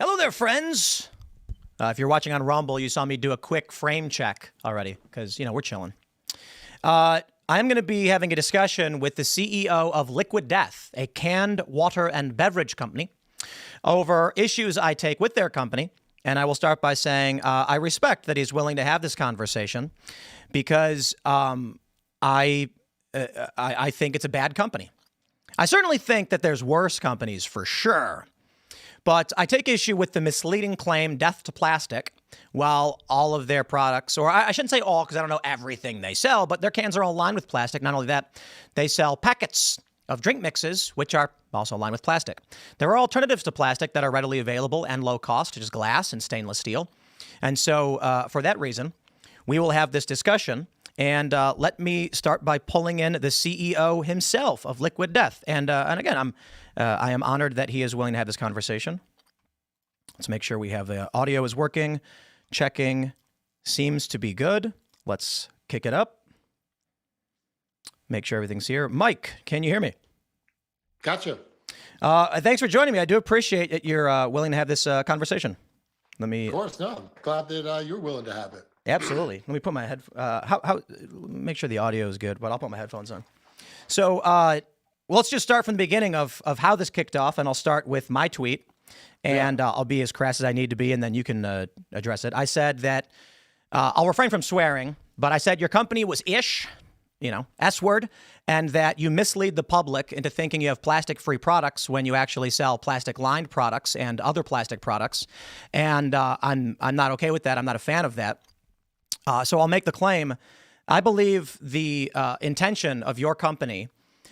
Hello there, friends. If you're watching on Rumble, you saw me do a quick frame check already because, we're chilling. I'm going to be having a discussion with the CEO of Liquid Death, a canned water and beverage company, over issues I take with their company. And I will start by saying I respect that he's willing to have this conversation because I think it's a bad company. I certainly think that there's worse companies for sure. But I take issue with the misleading claim death to plastic while all of their products, or I shouldn't say all because I don't know everything they sell, but their cans are all lined with plastic. Not only that, they sell packets of drink mixes, which are also lined with plastic. There are alternatives to plastic that are readily available and low cost, such as glass and stainless steel. And so for that reason, we will have this discussion. And let me start by pulling in the CEO himself of Liquid Death. And again, I am honored that he is willing to have this conversation. Let's make sure we have the audio is working. Checking. Seems to be good. Let's kick it up. Make sure everything's here. Mike, can you hear me? Gotcha. Thanks for joining me. I do appreciate that you're willing to have this conversation. Of course, no. I'm glad that you're willing to have it. Absolutely. Let me put my make sure the audio is good, but I'll put my headphones on. So let's just start from the beginning of how this kicked off, and I'll start with my tweet, and I'll be as crass as I need to be, and then you can address it. I said that I'll refrain from swearing, but I said your company was ish, S word, and that you mislead the public into thinking you have plastic-free products when you actually sell plastic-lined products and other plastic products, and I'm not okay with that. I'm not a fan of that. So I'll make the claim. I believe the intention of your company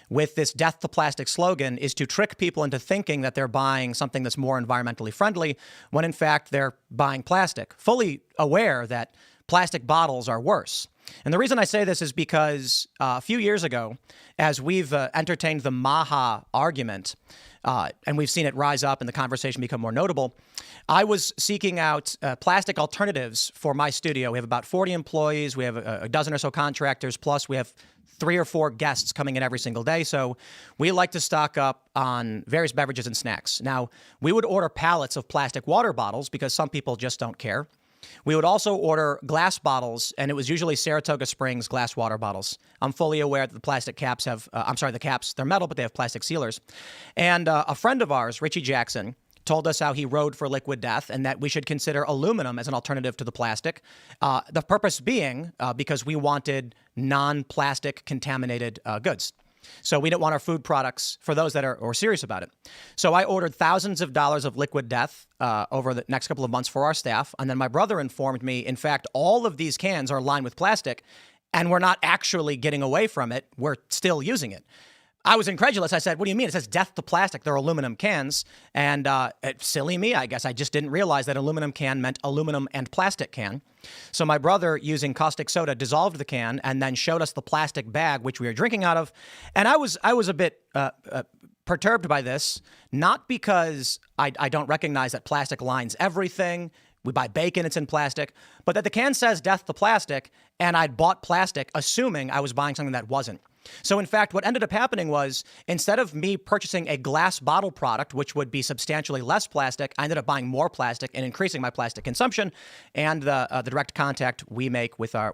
with this death to plastic slogan is to trick people into thinking that they're buying something that's more environmentally friendly when in fact they're buying plastic, fully aware that plastic bottles are worse. And the reason I say this is because a few years ago, as we've entertained the Maha argument, and we've seen it rise up and the conversation become more notable, I was seeking out plastic alternatives for my studio. We have about 40 employees. We have a dozen or so contractors, plus we have 3 or 4 guests coming in every single day. So we like to stock up on various beverages and snacks. Now, we would order pallets of plastic water bottles because some people just don't care. We would also order glass bottles, and it was usually Saratoga Springs glass water bottles. I'm fully aware that the plastic caps have, the caps, they're metal, but they have plastic sealers. And a friend of ours, Richie Jackson, told us how he rode for Liquid Death and that we should consider aluminum as an alternative to the plastic. The purpose being because we wanted non-plastic contaminated goods. So we didn't want our food products for those that are serious about it. So I ordered thousands of dollars of Liquid Death over the next couple of months for our staff. And then my brother informed me, in fact, all of these cans are lined with plastic and we're not actually getting away from it. We're still using it. I was incredulous. I said, what do you mean? It says death to plastic. They're aluminum cans. And silly me, I guess. I just didn't realize that aluminum can meant aluminum and plastic can. So my brother, using caustic soda, dissolved the can and then showed us the plastic bag, which we were drinking out of. And I was a bit perturbed by this, not because I don't recognize that plastic lines everything. We buy bacon, it's in plastic, but that the can says death to plastic, and I'd bought plastic assuming I was buying something that wasn't. So in fact, what ended up happening was instead of me purchasing a glass bottle product, which would be substantially less plastic, I ended up buying more plastic and increasing my plastic consumption and the direct contact we make with our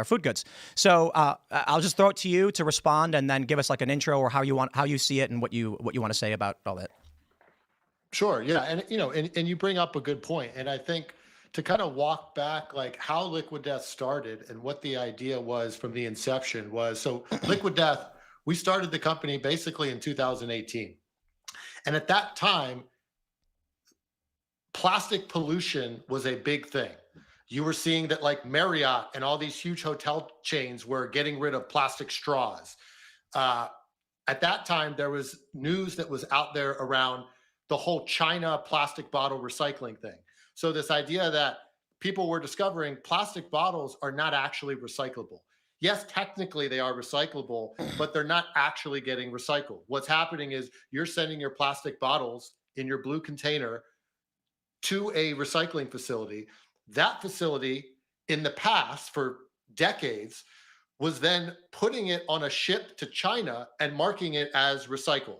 food goods. So I'll just throw it to you to respond and then give us like an intro or how you see it and what you want to say about all that. Sure. Yeah. And, and you bring up a good point. And I think to kind of walk back, like how Liquid Death started and what the idea was from the inception was, so Liquid Death, we started the company basically in 2018. And at that time, plastic pollution was a big thing. You were seeing that like Marriott and all these huge hotel chains were getting rid of plastic straws. At that time, there was news that was out there around the whole China plastic bottle recycling thing. So this idea that people were discovering plastic bottles are not actually recyclable. Yes, technically they are recyclable, but they're not actually getting recycled. What's happening is you're sending your plastic bottles in your blue container to a recycling facility. That facility in the past for decades was then putting it on a ship to China and marking it as recycled.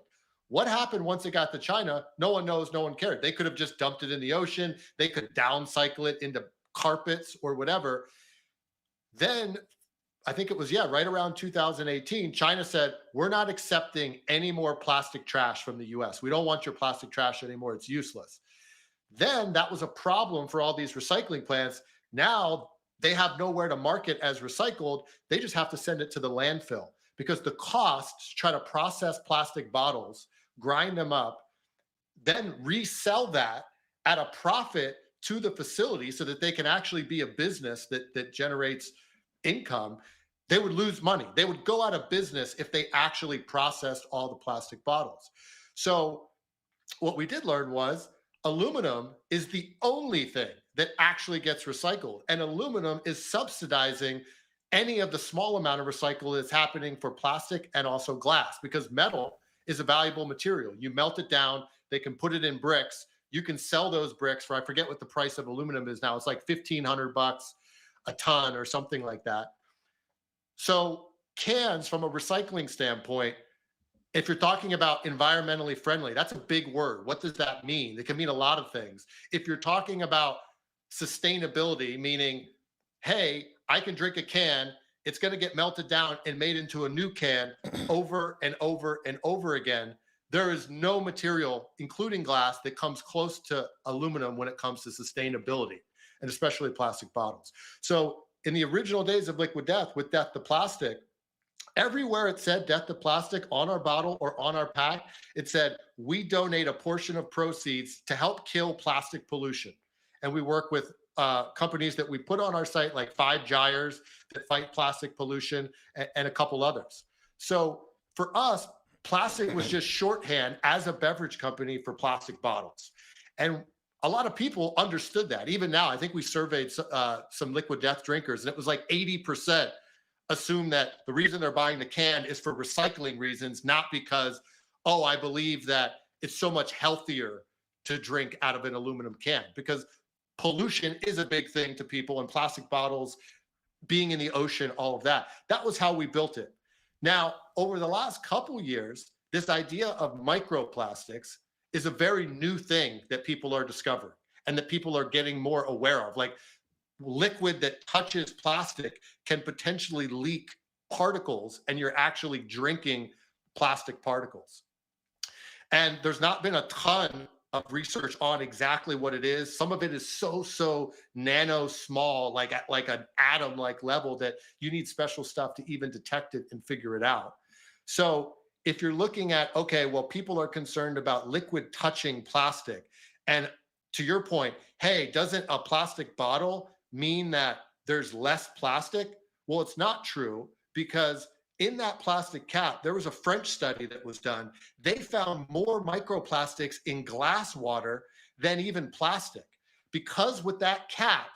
What happened once it got to China? No one knows, no one cared. They could have just dumped it in the ocean. They could downcycle it into carpets or whatever. Then I think it was, yeah, right around 2018, China said, we're not accepting any more plastic trash from the US. We don't want your plastic trash anymore. It's useless. Then that was a problem for all these recycling plants. Now they have nowhere to market as recycled. They just have to send it to the landfill because the cost to try to process plastic bottles, grind them up, then resell that at a profit to the facility so that they can actually be a business that generates income. They would lose money. They would go out of business if they actually processed all the plastic bottles. So what we did learn was aluminum is the only thing that actually gets recycled. And aluminum is subsidizing any of the small amount of recycle that's happening for plastic and also glass, because metal is a valuable material. You melt it down, they can put it in bricks. You can sell those bricks for, I forget what the price of aluminum is now. It's like $1,500 a ton or something like that. So cans, from a recycling standpoint, if you're talking about environmentally friendly, that's a big word. What does that mean? It can mean a lot of things. If you're talking about sustainability, meaning, hey, I can drink a can, it's going to get melted down and made into a new can over and over and over again. There is no material, including glass, that comes close to aluminum when it comes to sustainability, and especially plastic bottles. So in the original days of Liquid Death, with Death to Plastic, everywhere it said Death to Plastic on our bottle or on our pack, it said, we donate a portion of proceeds to help kill plastic pollution. And we work with companies that we put on our site, like Five Gyres that fight plastic pollution, and a couple others. So for us, plastic was just shorthand as a beverage company for plastic bottles. And a lot of people understood that. Even now, I think we surveyed some Liquid Death drinkers, and it was like 80% assume that the reason they're buying the can is for recycling reasons, not because, oh, I believe that it's so much healthier to drink out of an aluminum can, because pollution is a big thing to people, and plastic bottles, being in the ocean, all of that. That was how we built it. Now, over the last couple years, this idea of microplastics is a very new thing that people are discovering and that people are getting more aware of. Like, liquid that touches plastic can potentially leak particles, and you're actually drinking plastic particles. And there's not been a ton of research on exactly what it is. Some of it is so nano small, like at like an atom like level, that you need special stuff to even detect it and figure it out. So if you're looking at, okay, well, people are concerned about liquid touching plastic, and to your point, hey, doesn't a plastic bottle mean that there's less plastic? Well, it's not true, because in that plastic cap, there was a French study that was done. They found more microplastics in glass water than even plastic, because with that cap,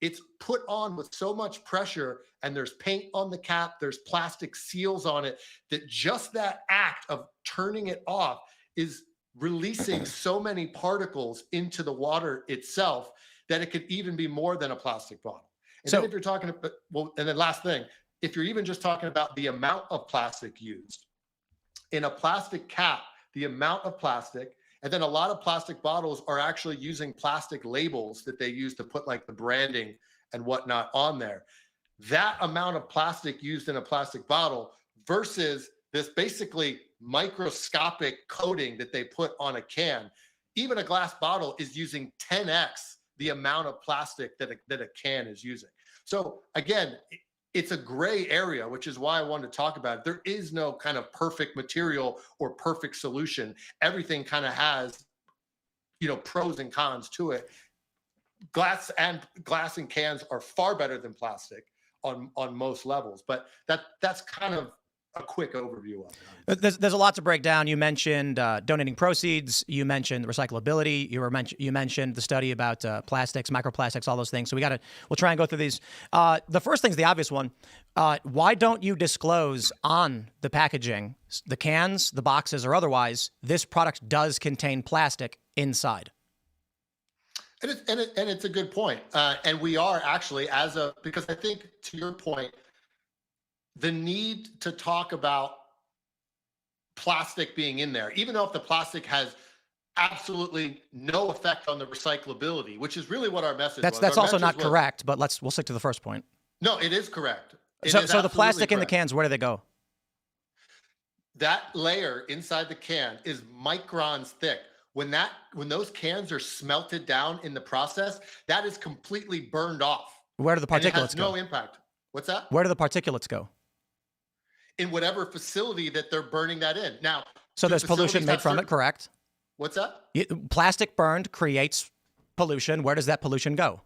it's put on with so much pressure, and there's paint on the cap, there's plastic seals on it, that just that act of turning it off is releasing so many particles into the water itself that it could even be more than a plastic bottle. And then if you're talking about, well, and then last thing, if you're even just talking about the amount of plastic used in a plastic cap, the amount of plastic, and then a lot of plastic bottles are actually using plastic labels that they use to put like the branding and whatnot on there. That amount of plastic used in a plastic bottle versus this basically microscopic coating that they put on a can, even a glass bottle is using 10x the amount of plastic that a can is using. So again, it's a gray area, which is why I wanted to talk about it. There is no kind of perfect material or perfect solution. Everything kind of has, pros and cons to it. Glass and cans are far better than plastic on most levels, but that's kind of a quick overview of it. There's a lot to break down. You mentioned donating proceeds. You mentioned recyclability. You mentioned the study about plastics, microplastics, all those things. So we'll try and go through these. The first thing is the obvious one. Why don't you disclose on the packaging, the cans, the boxes, or otherwise, this product does contain plastic inside? And it's a good point. And we are actually, because I think, to your point, the need to talk about plastic being in there, even though if the plastic has absolutely no effect on the recyclability, which is really what our message was. That's Our also not message was, correct, but we'll stick to the first point. no, it is correct. It So is the plastic absolutely in the correct. cans, where do they go? That layer inside the can is microns thick. When those cans are smelted down in the process, that is completely burned off. Where do the And it particulates has go? no impact. What's that? Where do the particulates go? In whatever facility that they're burning that in. Now, So do there's pollution facilities made have from it, certain- correct? What's that? Plastic burned creates pollution. Where does that pollution go?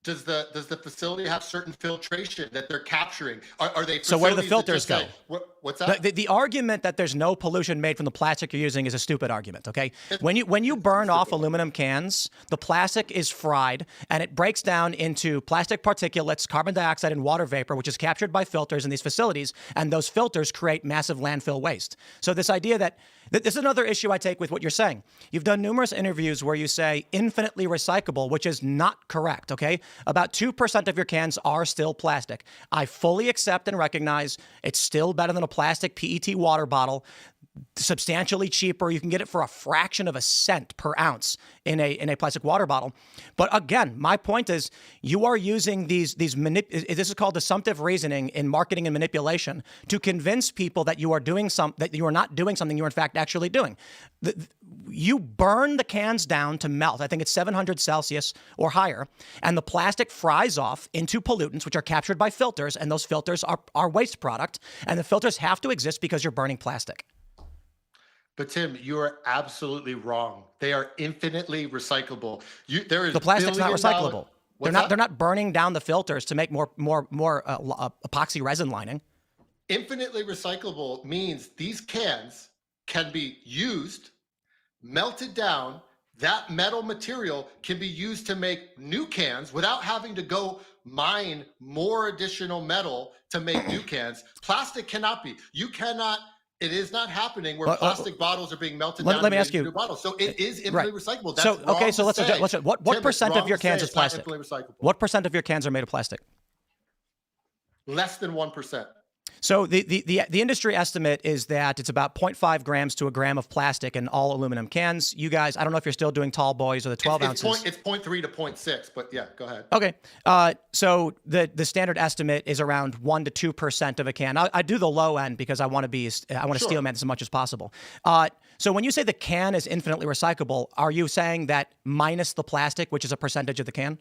Does the facility have certain filtration that they're capturing? Are they So where do the facilities that filters just go? say- what's that? The argument that there's no pollution made from the plastic you're using is a stupid argument, okay? When you burn off aluminum cans, the plastic is fried and it breaks down into plastic particulates, carbon dioxide, and water vapor, which is captured by filters in these facilities, and those filters create massive landfill waste. So this idea that this is another issue I take with what you're saying. You've done numerous interviews where you say infinitely recyclable, which is not correct, okay? About 2% of your cans are still plastic. I fully accept and recognize it's still better than a plastic PET water bottle. Substantially cheaper. You can get it for a fraction of a cent per ounce in a plastic water bottle. But again, my point is you are using this is called assumptive reasoning in marketing and manipulation to convince people that you are doing that you are not doing something you're in fact actually doing. You burn the cans down to melt. I think it's 700 Celsius or higher, and the plastic fries off into pollutants which are captured by filters, and those filters are waste product, and the filters have to exist because you're burning plastic. But Tim, you are absolutely wrong. They are infinitely recyclable. There is The plastic's not billion-dollar- recyclable. What's that? They're not burning down the filters to make more epoxy resin lining. Infinitely recyclable means these cans can be used, melted down. That metal material can be used to make new cans without having to go mine more additional metal to make new cans. Plastic cannot be. You cannot. It is not happening where plastic bottles are being melted down. Let me ask you. New bottles. So it is infinitely recyclable. That's So okay, so let's say. what Tim, percent it's of your wrong to cans say is it's not plastic? infinitely recyclable. What percent of your cans are made of plastic? Less than 1%. So the industry estimate is that it's about 0.5 grams to a gram of plastic in all aluminum cans. You guys, I don't know if you're still doing tall boys or the 12 ounces. It's 0.3 to 0.6, but yeah, go ahead. Okay. So the standard estimate is around 1 to 2% of a can. I do the low end because I want to steel man as much as possible. So when you say the can is infinitely recyclable, are you saying that minus the plastic, which is a percentage of the can?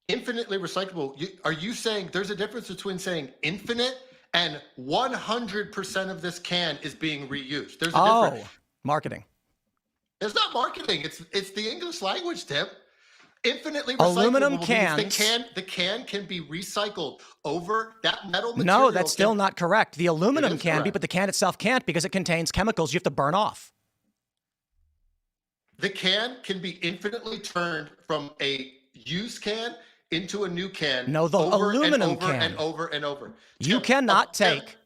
Infinitely recyclable. Are you saying there's a difference between saying infinite and 100% of this can is being reused? There's a difference. Marketing. It's not marketing. It's the English language, Tim. Infinitely recyclable Aluminum cans. means the can can be recycled over that metal material. No, that's still not correct. The aluminum can be, correct. but the can itself can't because it contains chemicals you have to burn off. The can can be infinitely turned from a used can into a new can. No, the over aluminum and over can. and over and over. You cannot take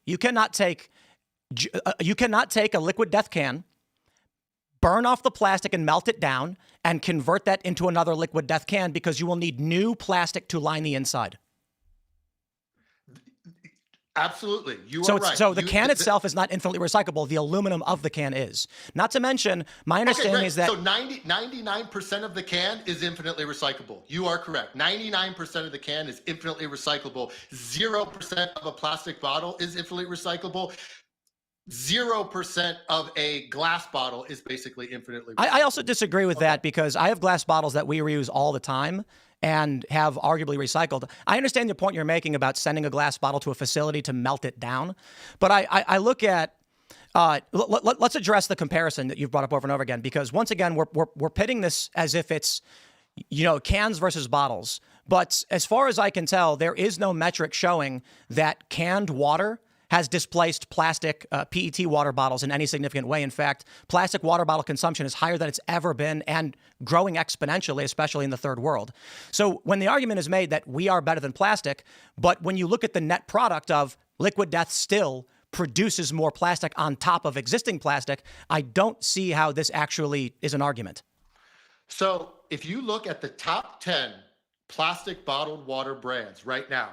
a liquid death can, burn off the plastic and melt it down, and convert that into another liquid death can because you will need new plastic to line the inside. Absolutely. You are right. So the can itself is not infinitely recyclable. The aluminum of the can is. Not to mention, my understanding is that... So 99% of the can is infinitely recyclable. You are correct. 99% of the can is infinitely recyclable. 0% of a plastic bottle is infinitely recyclable. 0% of a glass bottle is basically infinitely recyclable. I also disagree with that because I have glass bottles that we reuse all the time and have arguably recycled. I understand the point you're making about sending a glass bottle to a facility to melt it down, but I look at let's address the comparison that you've brought up over and over again, because once again we're pitting this as if it's cans versus bottles. But as far as I can tell, there is no metric showing that canned water has displaced plastic PET water bottles in any significant way. In fact, plastic water bottle consumption is higher than it's ever been and growing exponentially, especially in the third world. So when the argument is made that we are better than plastic, but when you look at the net product of liquid death still produces more plastic on top of existing plastic, I don't see how this actually is an argument. So if you look at the top 10 plastic bottled water brands right now,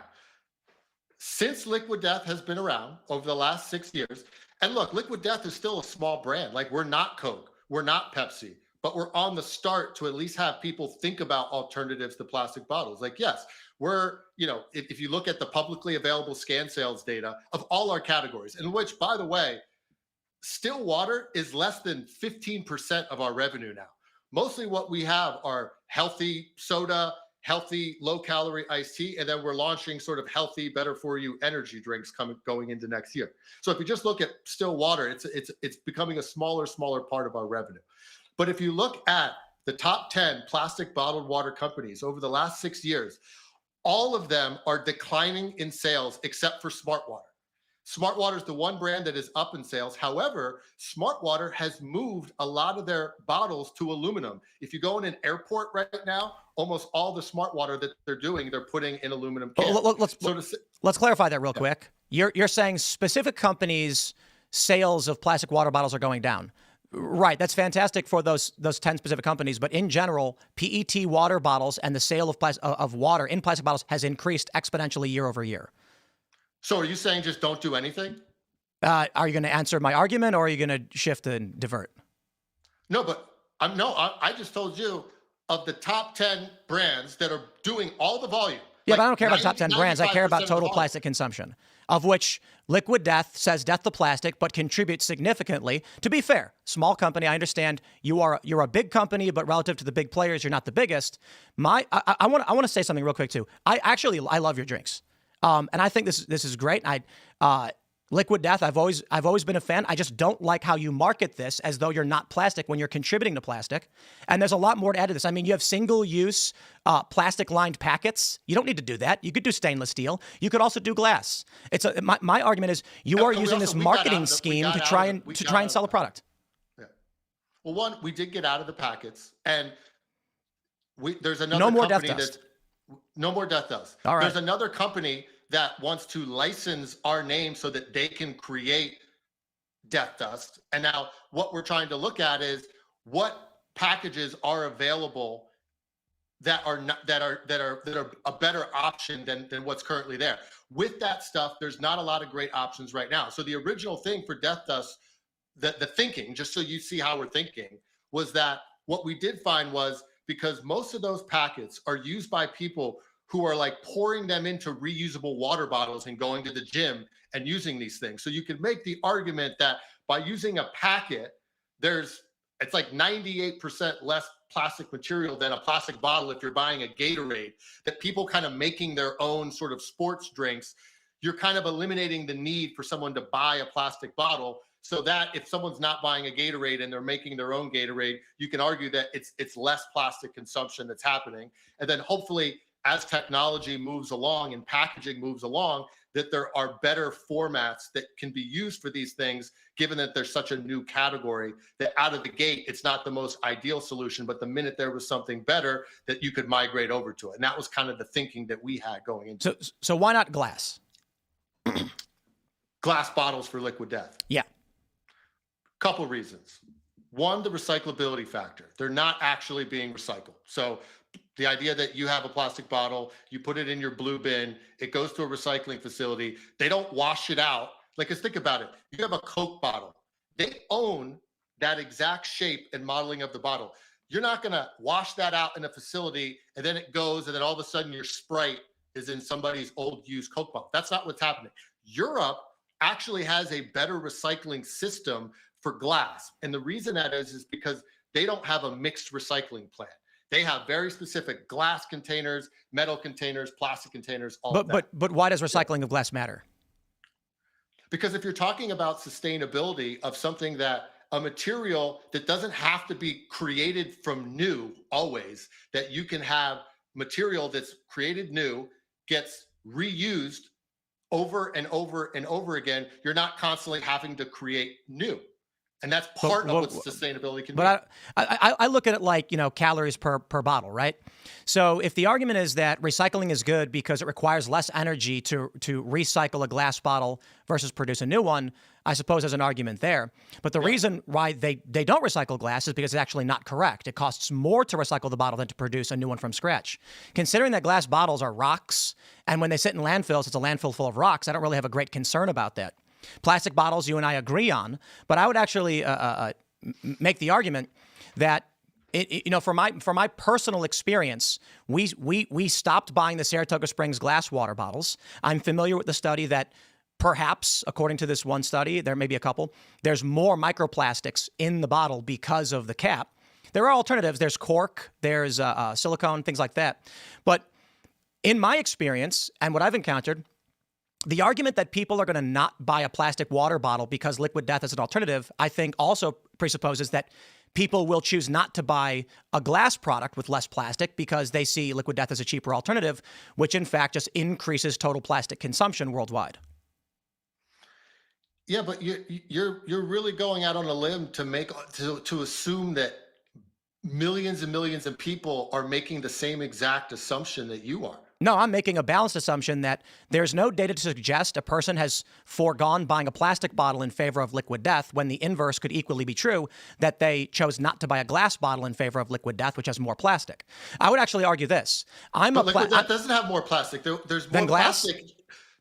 since Liquid Death has been around over the last 6 years, and look, Liquid Death is still a small brand. Like, we're not Coke, we're not Pepsi, but we're on the start to at least have people think about alternatives to plastic bottles. Like, yes, we're, if you look at the publicly available scan sales data of all our categories, in which, by the way, still water is less than 15% of our revenue now. Mostly what we have are healthy soda, healthy low-calorie iced tea, and then we're launching sort of healthy, better-for-you energy drinks going into next year. So if you just look at still water, it's becoming a smaller part of our revenue. But if you look at the top 10 plastic bottled water companies over the last 6 years, all of them are declining in sales except for Smart Water. Smart Water is the one brand that is up in sales. However, Smart Water has moved a lot of their bottles to aluminum. If you go in an airport right now, almost all the Smart Water that they're putting in aluminum cans. Let's clarify that real quick. You're saying specific companies' sales of plastic water bottles are going down. Right. That's fantastic for those 10 specific companies. But in general, PET water bottles and the sale of water in plastic bottles has increased exponentially year over year. So are you saying just don't do anything? Are you going to answer my argument, or are you going to shift and divert? No, but I just told you of the top 10 brands that are doing all the volume. Yeah, but I don't care about top 10 brands. I care about total plastic consumption, of which Liquid Death says death to plastic, but contributes significantly. To be fair, small company, I understand you're a big company, but relative to the big players, you're not the biggest. I want to say something real quick too. I love your drinks. And I think this is great. Liquid Death, I've always been a fan. I just don't like how you market this as though you're not plastic when you're contributing to plastic. And there's a lot more to add to this. I mean, you have single-use plastic-lined packets. You don't need to do that. You could do stainless steel. You could also do glass. My argument is you are using this marketing scheme to try and sell a product. Yeah. Well, one, we did get out of the packets, and there's another no more company Death Dust. No more Death Dust. All right. There's another company that wants to license our name so that they can create Death Dust. And now what we're trying to look at is what packages are available that are a better option than what's currently there. With that stuff, there's not a lot of great options right now. So the original thing for Death Dust, the thinking, just so you see how we're thinking, was that what we did find was, because most of those packets are used by people who are like pouring them into reusable water bottles and going to the gym and using these things. So you could make the argument that by using a packet, it's like 98% less plastic material than a plastic bottle if you're buying a Gatorade, that people kind of making their own sort of sports drinks, you're kind of eliminating the need for someone to buy a plastic bottle. So that if someone's not buying a Gatorade and they're making their own Gatorade, you can argue that it's less plastic consumption that's happening. And then hopefully, as technology moves along and packaging moves along, that there are better formats that can be used for these things, given that there's such a new category, that out of the gate, it's not the most ideal solution, but the minute there was something better, that you could migrate over to it. And that was kind of the thinking that we had going into it. So why not glass? Glass bottles for Liquid Death. Yeah. Couple reasons. One, the recyclability factor. They're not actually being recycled. So the idea that you have a plastic bottle, you put it in your blue bin, it goes to a recycling facility, they don't wash it out. Like, just think about it. You have a Coke bottle. They own that exact shape and modeling of the bottle. You're not going to wash that out in a facility and then it goes and then all of a sudden your Sprite is in somebody's old used Coke bottle. That's not what's happening. Europe actually has a better recycling system for glass. And the reason that is because they don't have a mixed recycling plant. They have very specific glass containers, metal containers, plastic containers, all of that. But why does recycling of glass matter? Because if you're talking about sustainability of something that a material that doesn't have to be created from new always, that you can have material that's created new, gets reused over and over and over again, you're not constantly having to create new. And that's part of what sustainability can be. But I look at it like, calories per bottle, right? So if the argument is that recycling is good because it requires less energy to recycle a glass bottle versus produce a new one, I suppose there's an argument there. But the reason why they don't recycle glass is because it's actually not correct. It costs more to recycle the bottle than to produce a new one from scratch. Considering that glass bottles are rocks, and when they sit in landfills, it's a landfill full of rocks, I don't really have a great concern about that. Plastic bottles, you and I agree on, but I would actually make the argument that for my personal experience, we stopped buying the Saratoga Springs glass water bottles. I'm familiar with the study that perhaps, according to this one study, there may be a couple, there's more microplastics in the bottle because of the cap. There are alternatives. There's cork, there's silicone, things like that. But in my experience and what I've encountered, the argument that people are going to not buy a plastic water bottle because liquid death is an alternative, I think also presupposes that people will choose not to buy a glass product with less plastic because they see liquid death as a cheaper alternative, which in fact just increases total plastic consumption worldwide. Yeah, but you're really going out on a limb to assume that millions and millions of people are making the same exact assumption that you are. No, I'm making a balanced assumption that there's no data to suggest a person has foregone buying a plastic bottle in favor of liquid death, when the inverse could equally be true, that they chose not to buy a glass bottle in favor of liquid death, which has more plastic. I would actually argue this. Liquid death doesn't have more plastic. There's more glass? plastic.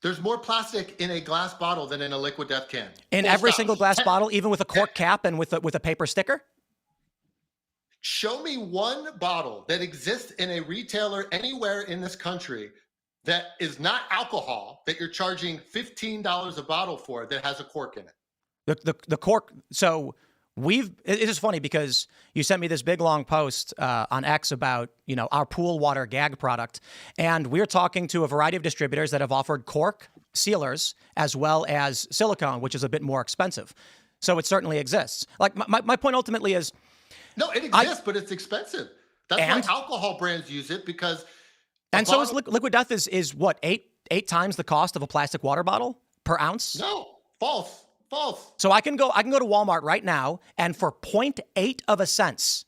There's more plastic in a glass bottle than in a liquid death can. In every single glass bottle, even with a cork cap and with a paper sticker? Show me one bottle that exists in a retailer anywhere in this country that is not alcohol, that you're charging $15 a bottle for, that has a cork in it. The cork. So it is funny because you sent me this big long post on X about our pool water gag product, and we're talking to a variety of distributors that have offered cork sealers as well as silicone, which is a bit more expensive. So it certainly exists. Like my point ultimately is. No, it exists, but it's expensive. That's why alcohol brands use it, because. And so is liquid death is what, eight times the cost of a plastic water bottle per ounce? No, false. So I can go to Walmart right now, and for 0.8 of a cent,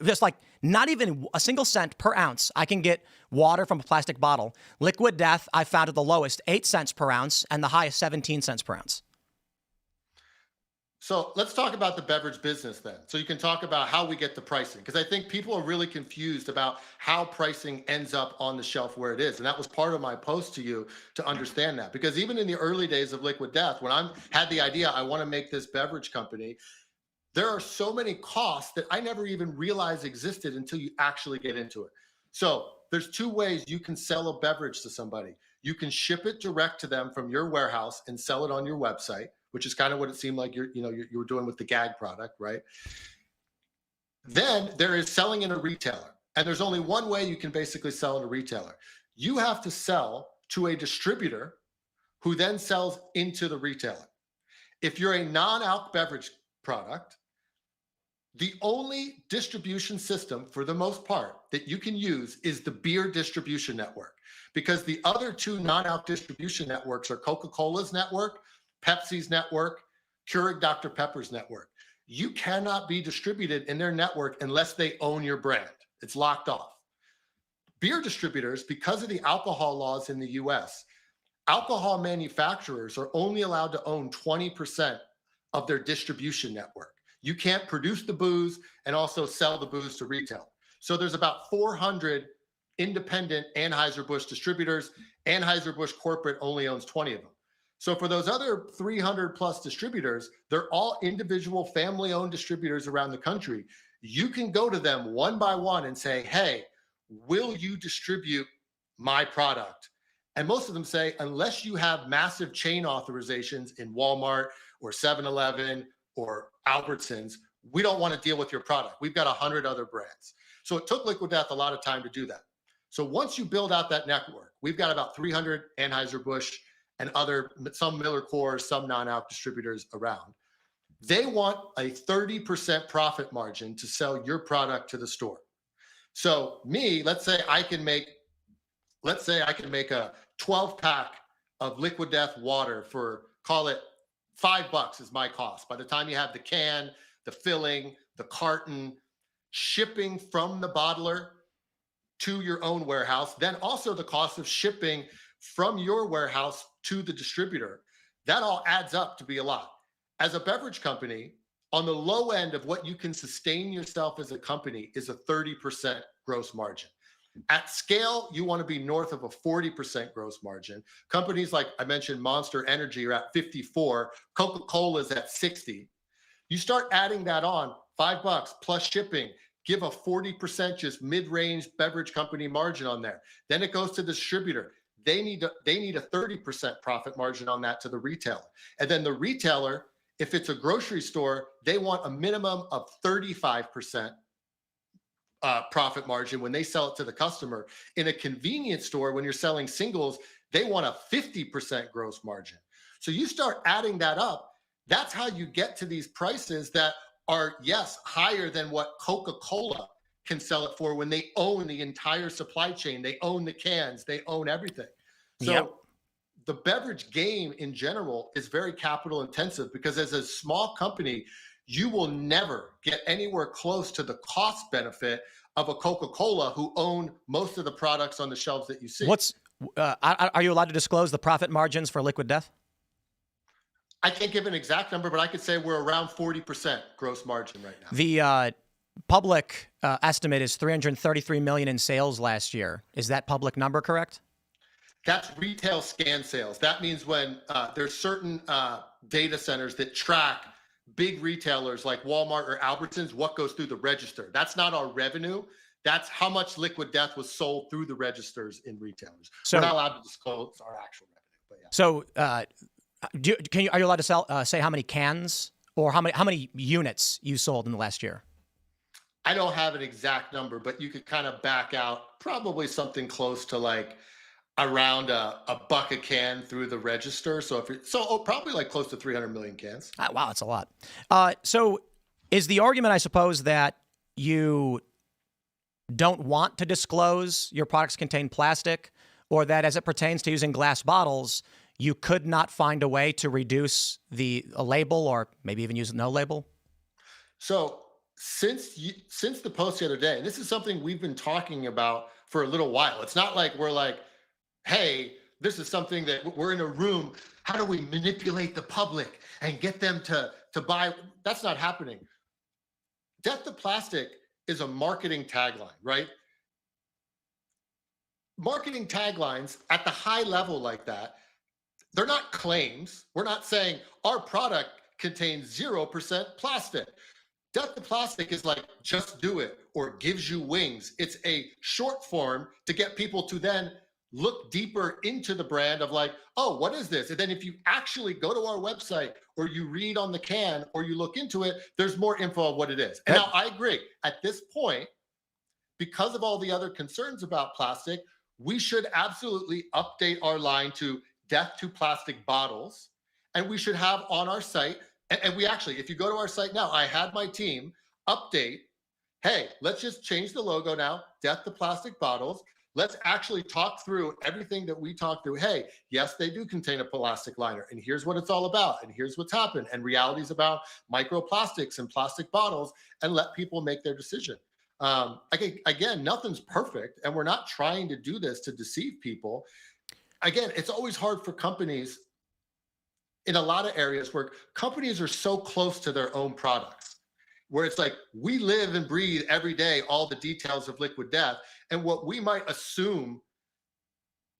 just like not even a single cent per ounce, I can get water from a plastic bottle. Liquid death, I found at the lowest 8 cents per ounce and the highest 17 cents per ounce. So let's talk about the beverage business then. So you can talk about how we get the pricing, because I think people are really confused about how pricing ends up on the shelf where it is. And that was part of my post to you, to understand that. Because even in the early days of Liquid Death, when I had the idea, I want to make this beverage company, there are so many costs that I never even realized existed until you actually get into it. So there's two ways you can sell a beverage to somebody. You can ship it direct to them from your warehouse and sell it on your website, which is kind of what it seemed like you were doing with the gag product, right? Then there is selling in a retailer. And there's only one way you can basically sell in a retailer. You have to sell to a distributor who then sells into the retailer. If you're a non-alc beverage product, the only distribution system, for the most part, that you can use is the beer distribution network, because the other two non-alc distribution networks are Coca-Cola's network, Pepsi's network, Keurig Dr. Pepper's network. You cannot be distributed in their network unless they own your brand. It's locked off. Beer distributors, because of the alcohol laws in the US, alcohol manufacturers are only allowed to own 20% of their distribution network. You can't produce the booze and also sell the booze to retail. So there's about 400 independent Anheuser-Busch distributors. Anheuser-Busch corporate only owns 20 of them. So for those other 300 plus distributors, they're all individual family-owned distributors around the country. You can go to them one by one and say, hey, will you distribute my product? And most of them say, unless you have massive chain authorizations in Walmart or 7-Eleven or Albertsons, we don't want to deal with your product. We've got 100 other brands. So it took Liquid Death a lot of time to do that. So once you build out that network, we've got about 300 Anheuser-Busch and some Miller Coors, some non-alc distributors around. They want a 30% profit margin to sell your product to the store. So let's say I can make a 12-pack of Liquid Death water for, call it $5 is my cost. By the time you have the can, the filling, the carton, shipping from the bottler to your own warehouse, then also the cost of shipping from your warehouse to the distributor, that all adds up to be a lot. As a beverage company, on the low end of what you can sustain yourself as a company is a 30% gross margin. At scale, you want to be north of a 40% gross margin. Companies like I mentioned, Monster Energy are at 54, Coca-Cola is at 60. You start adding that on, $5 plus shipping, give a 40% just mid-range beverage company margin on there. Then it goes to the distributor. They need a 30% profit margin on that to the retailer. And then the retailer, if it's a grocery store, they want a minimum of 35% profit margin when they sell it to the customer. In a convenience store, when you're selling singles, they want a 50% gross margin. So you start adding that up. That's how you get to these prices that are, yes, higher than what Coca-Cola can sell it for when they own the entire supply chain. They own the cans, they own everything. So the beverage game in general is very capital intensive because as a small company, you will never get anywhere close to the cost benefit of a Coca-Cola who own most of the products on the shelves that you see. Are you allowed to disclose the profit margins for Liquid Death? I can't give an exact number, but I could say we're around 40% gross margin right now. The public estimate is $333 million in sales last year. Is that public number correct? That's retail scan sales. That means when there's certain data centers that track big retailers like Walmart or Albertsons, what goes through the register. That's not our revenue. That's how much Liquid Death was sold through the registers in retailers. So, we're not allowed to disclose our actual revenue. But yeah. So are you allowed to say how many cans or how many units you sold in the last year? I don't have an exact number, but you could kind of back out probably something close to like around a buck a can through the register. So probably like close to 300 million cans. Wow, that's a lot. So is the argument, I suppose, that you don't want to disclose your products contain plastic, or that as it pertains to using glass bottles, you could not find a way to reduce a label or maybe even use no label? So since the post the other day, and this is something we've been talking about for a little while. It's not like we're like, hey, this is something that we're in a room. How do we manipulate the public and get them to buy? That's not happening. Death to Plastic is a marketing tagline, right? Marketing taglines at the high level like that, they're not claims. We're not saying our product contains 0% plastic. Death to Plastic is like, just do it or gives you wings. It's a short form to get people to then look deeper into the brand of like, oh, what is this? And then if you actually go to our website or you read on the can or you look into it, there's more info on what it is. And now I agree. At this point, because of all the other concerns about plastic, we should absolutely update our line to Death to Plastic bottles. And we should have on our site, and we actually, if you go to our site now, I had my team update, hey, let's just change the logo now, Death to Plastic bottles. Let's actually talk through everything that we talked through. Hey, yes, they do contain a plastic liner, and here's what it's all about, and here's what's happened, and realities about microplastics and plastic bottles, and let people make their decision. Again, nothing's perfect, and we're not trying to do this to deceive people. Again, it's always hard for companies in a lot of areas where companies are so close to their own products, where it's like we live and breathe every day all the details of Liquid Death, and what we might assume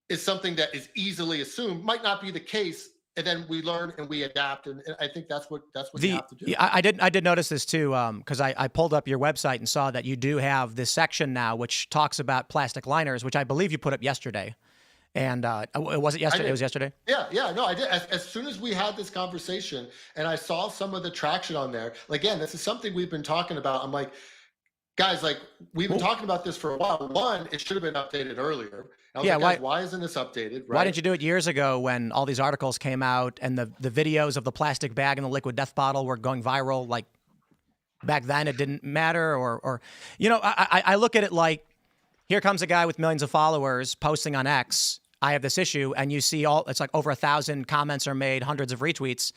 is something that is easily assumed might not be the case, and then we learn and we adapt, and I think that's what you have to do. I did notice this too, because I pulled up your website and saw that you do have this section now which talks about plastic liners, which I believe you put up yesterday. And was it yesterday? It was yesterday? Yeah, no, I did. As soon as we had this conversation and I saw some of the traction on there, again, this is something we've been talking about. I'm like, guys, like we've been talking about this for a while. One, it should have been updated earlier. I was like, guys, why isn't this updated? Right? Why didn't you do it years ago when all these articles came out and the videos of the plastic bag and the Liquid Death bottle were going viral? Like back then it didn't matter, or I look at it like, here comes a guy with millions of followers posting on X, I have this issue, and you see it's like over 1,000 comments are made, hundreds of retweets,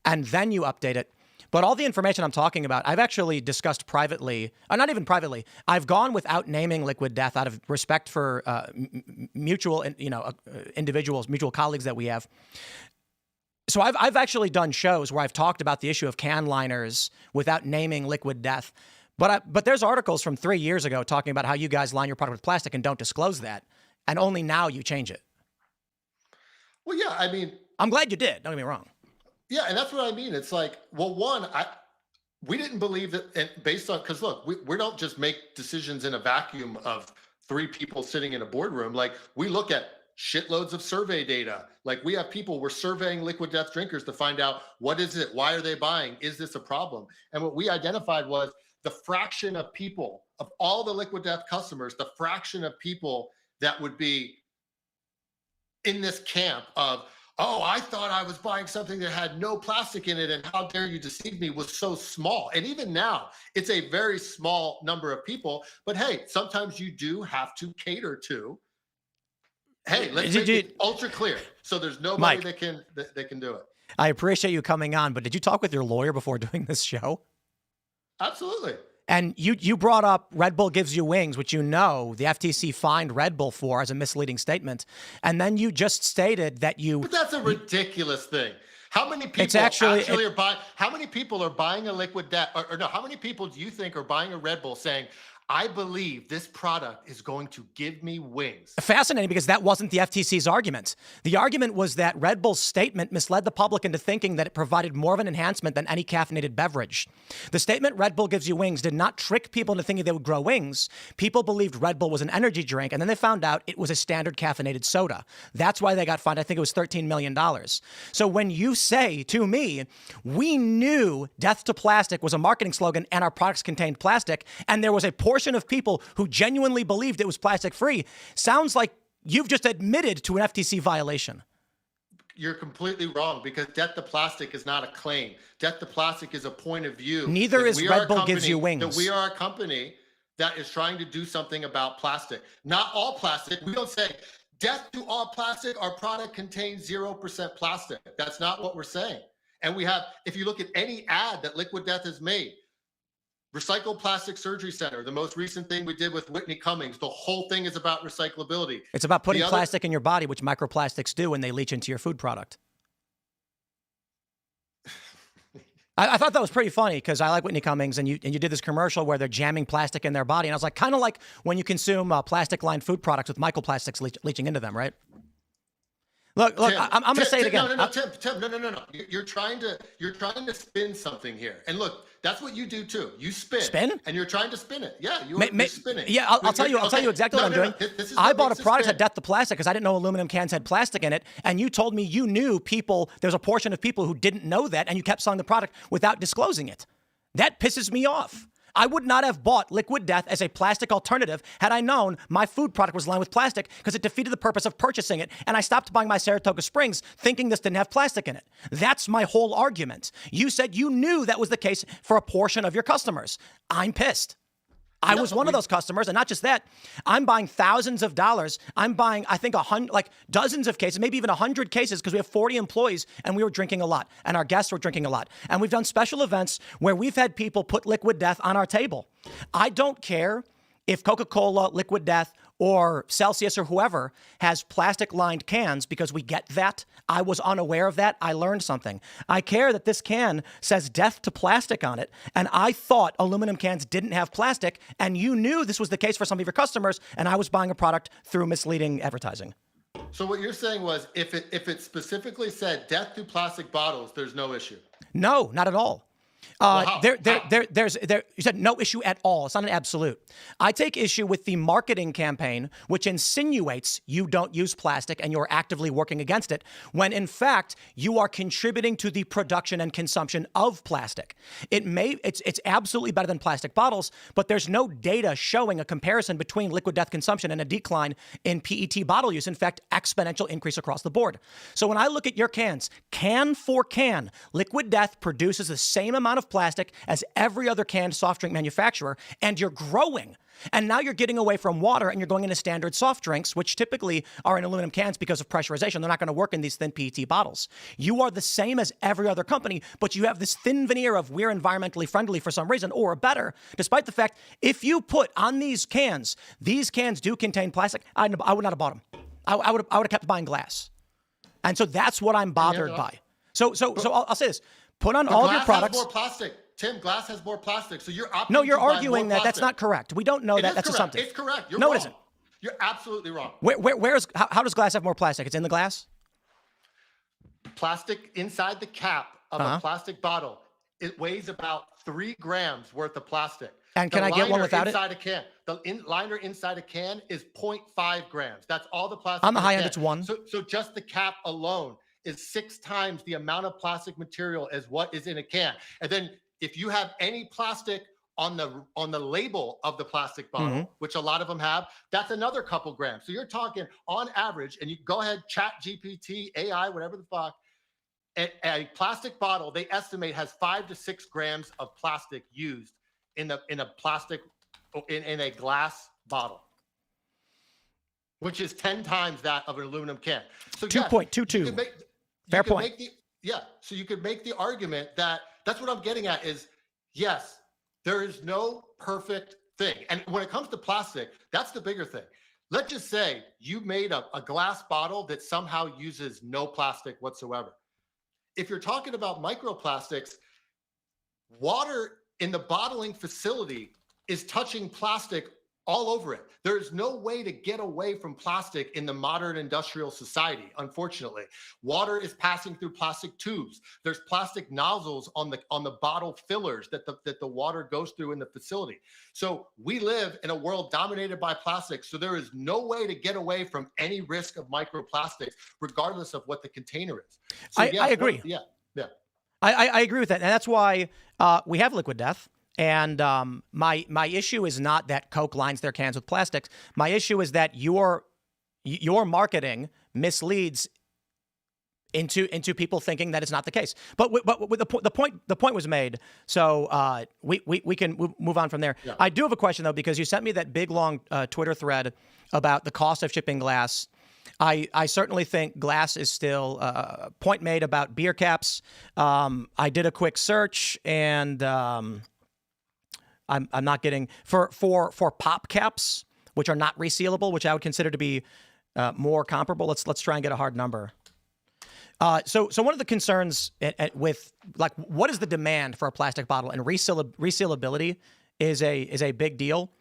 and then you update it. But all the information I'm talking about, I've actually discussed privately, not even privately. I've gone without naming Liquid Death out of respect for mutual, individuals, mutual colleagues that we have. So I've actually done shows where I've talked about the issue of can liners without naming liquid death. But there's articles from 3 years ago talking about how you guys line your product with plastic and don't disclose that. And only now you change it. Well, yeah, I mean, I'm glad you did. Don't get me wrong. yeah, and that's what I mean. It's like, well, one, we didn't believe that, and based on, because look, we don't just make decisions in a vacuum of 3 people sitting in a boardroom. Like, we look at shitloads of survey data. Like, we have people, we're surveying liquid death drinkers to find out, what is it? Why are they buying? Is this a problem? And what we identified was the fraction of people, of all the liquid death customers, the fraction of people that would be in this camp of, oh, I thought I was buying something that had no plastic in it, and how dare you deceive me, was so small. And even now, it's a very small number of people. But hey, sometimes you do have to cater to, hey, let's make it ultra clear, so there's nobody that can do it. I appreciate you coming on, but did you talk with your lawyer before doing this show? Absolutely. And you brought up Red Bull gives you wings, which the FTC fined Red Bull for as a misleading statement. And then you just stated that But that's a ridiculous thing. How many people are buying? How many people are buying a liquid death? Or no? How many people do you think are buying a Red Bull saying, I believe this product is going to give me wings? Fascinating, because that wasn't the FTC's argument. The argument was that Red Bull's statement misled the public into thinking that it provided more of an enhancement than any caffeinated beverage. The statement Red Bull gives you wings did not trick people into thinking they would grow wings. People believed Red Bull was an energy drink, and then they found out it was a standard caffeinated soda. That's why they got fined. I think it was $13 million. So when you say to me, we knew death to plastic was a marketing slogan and our products contained plastic, and there was a portion of people who genuinely believed it was plastic free, sounds like you've just admitted to an FTC violation. You're completely wrong, because death to plastic is not a claim. Death to plastic is a point of view. Neither is Red Bull gives you wings. That we are a company that is trying to do something about plastic. Not all plastic. We don't say death to all plastic. Our product contains 0% plastic. That's not what we're saying. And we have, if you look at any ad that Liquid Death has made, Recycle Plastic Surgery Center, the most recent thing we did with Whitney Cummings, the whole thing is about recyclability. It's about putting plastic in your body, which microplastics do when they leach into your food product. I thought that was pretty funny, because I like Whitney Cummings, and you did this commercial where they're jamming plastic in their body. And I was like, kind of like when you consume plastic-lined food products with microplastics leaching into them, right? Look, Tim, I'm going to say it again. Tim, no. You're trying to spin something here. And look, that's what you do too. You spin? And you're trying to spin it. Yeah, you're spinning. Yeah, I'll tell you exactly what I'm doing. I bought a product that death to plastic because I didn't know aluminum cans had plastic in it. And you told me you knew there's a portion of people who didn't know that, and you kept selling the product without disclosing it. That pisses me off. I would not have bought Liquid Death as a plastic alternative had I known my food product was lined with plastic, because it defeated the purpose of purchasing it, and I stopped buying my Saratoga Springs thinking this didn't have plastic in it. That's my whole argument. You said you knew that was the case for a portion of your customers. I'm pissed. I was one of those customers, and not just that. I'm buying thousands of dollars. I'm buying, I think, dozens of cases, maybe even 100 cases, because we have 40 employees, and we were drinking a lot, and our guests were drinking a lot. And we've done special events where we've had people put Liquid Death on our table. I don't care if Coca-Cola, Liquid Death, or Celsius or whoever has plastic-lined cans, because we get that. I was unaware of that. I learned something. I care that this can says death to plastic on it, and I thought aluminum cans didn't have plastic, and you knew this was the case for some of your customers, and I was buying a product through misleading advertising. So what you're saying was, if it specifically said death to plastic bottles, there's no issue? No, not at all. You said no issue at all. It's not an absolute. I take issue with the marketing campaign, which insinuates you don't use plastic and you're actively working against it, when in fact you are contributing to the production and consumption of plastic. It's absolutely better than plastic bottles, but there's no data showing a comparison between Liquid Death consumption and a decline in PET bottle use. In fact, exponential increase across the board. So when I look at your cans, can for can, Liquid Death produces the same amount of plastic as every other canned soft drink manufacturer, and you're growing. And now you're getting away from water and you're going into standard soft drinks, which typically are in aluminum cans because of pressurization. They're not going to work in these thin PET bottles. You are the same as every other company, but you have this thin veneer of we're environmentally friendly for some reason, or better, despite the fact if you put on these cans do contain plastic, I would not have bought them. I would have kept buying glass. And so that's what I'm bothered by. So I'll say this: put on But all of your glass products. has more plastic. Tim, glass has more plastic. So you're opting No, you're to buy arguing more that that's plastic. not correct. We don't know It that. is That's correct. assumptive. It's correct. You're No, wrong. it isn't. You're absolutely wrong. How does glass have more plastic? It's in the glass? Plastic inside the cap of Uh-huh. a plastic bottle, it weighs about 3 grams worth of plastic. And can I get one liner without it? inside a can, liner inside a can is 0.5 grams. That's all the plastic. On the in a high end, can. it's 1. So just the cap alone is 6 times the amount of plastic material as what is in a can. And then if you have any plastic on the label of the plastic bottle, which a lot of them have, that's another couple grams. So you're talking on average, and you go ahead, chat GPT, AI, whatever the fuck, a plastic bottle, they estimate has 5 to 6 grams of plastic used in a glass bottle, which is 10 times that of an aluminum can. So 2.22. Fair point. So you could make the argument that that's what I'm getting at is, yes, there is no perfect thing. And when it comes to plastic, that's the bigger thing. Let's just say you made a glass bottle that somehow uses no plastic whatsoever. If you're talking about microplastics, water in the bottling facility is touching plastic all over it. There's no way to get away from plastic in the modern industrial society, unfortunately. Water is passing through plastic tubes. There's plastic nozzles on the bottle fillers that the water goes through in the facility. So we live in a world dominated by plastic. So there is no way to get away from any risk of microplastics, regardless of what the container is. So I agree. I agree with that. And that's why we have liquid death. And my issue is not that Coke lines their cans with plastics. My issue is that your marketing misleads into people thinking that it's not the case. But the point was made. So we can move on from there. Yeah. I do have a question though, because you sent me that big long Twitter thread about the cost of shipping glass. I certainly think glass is still a point made about beer caps. I did a quick search and. I'm not getting for pop caps, which are not resealable, which I would consider to be more comparable. Let's try and get a hard number. So one of the concerns with like what is the demand for a plastic bottle, and resealability is a big deal.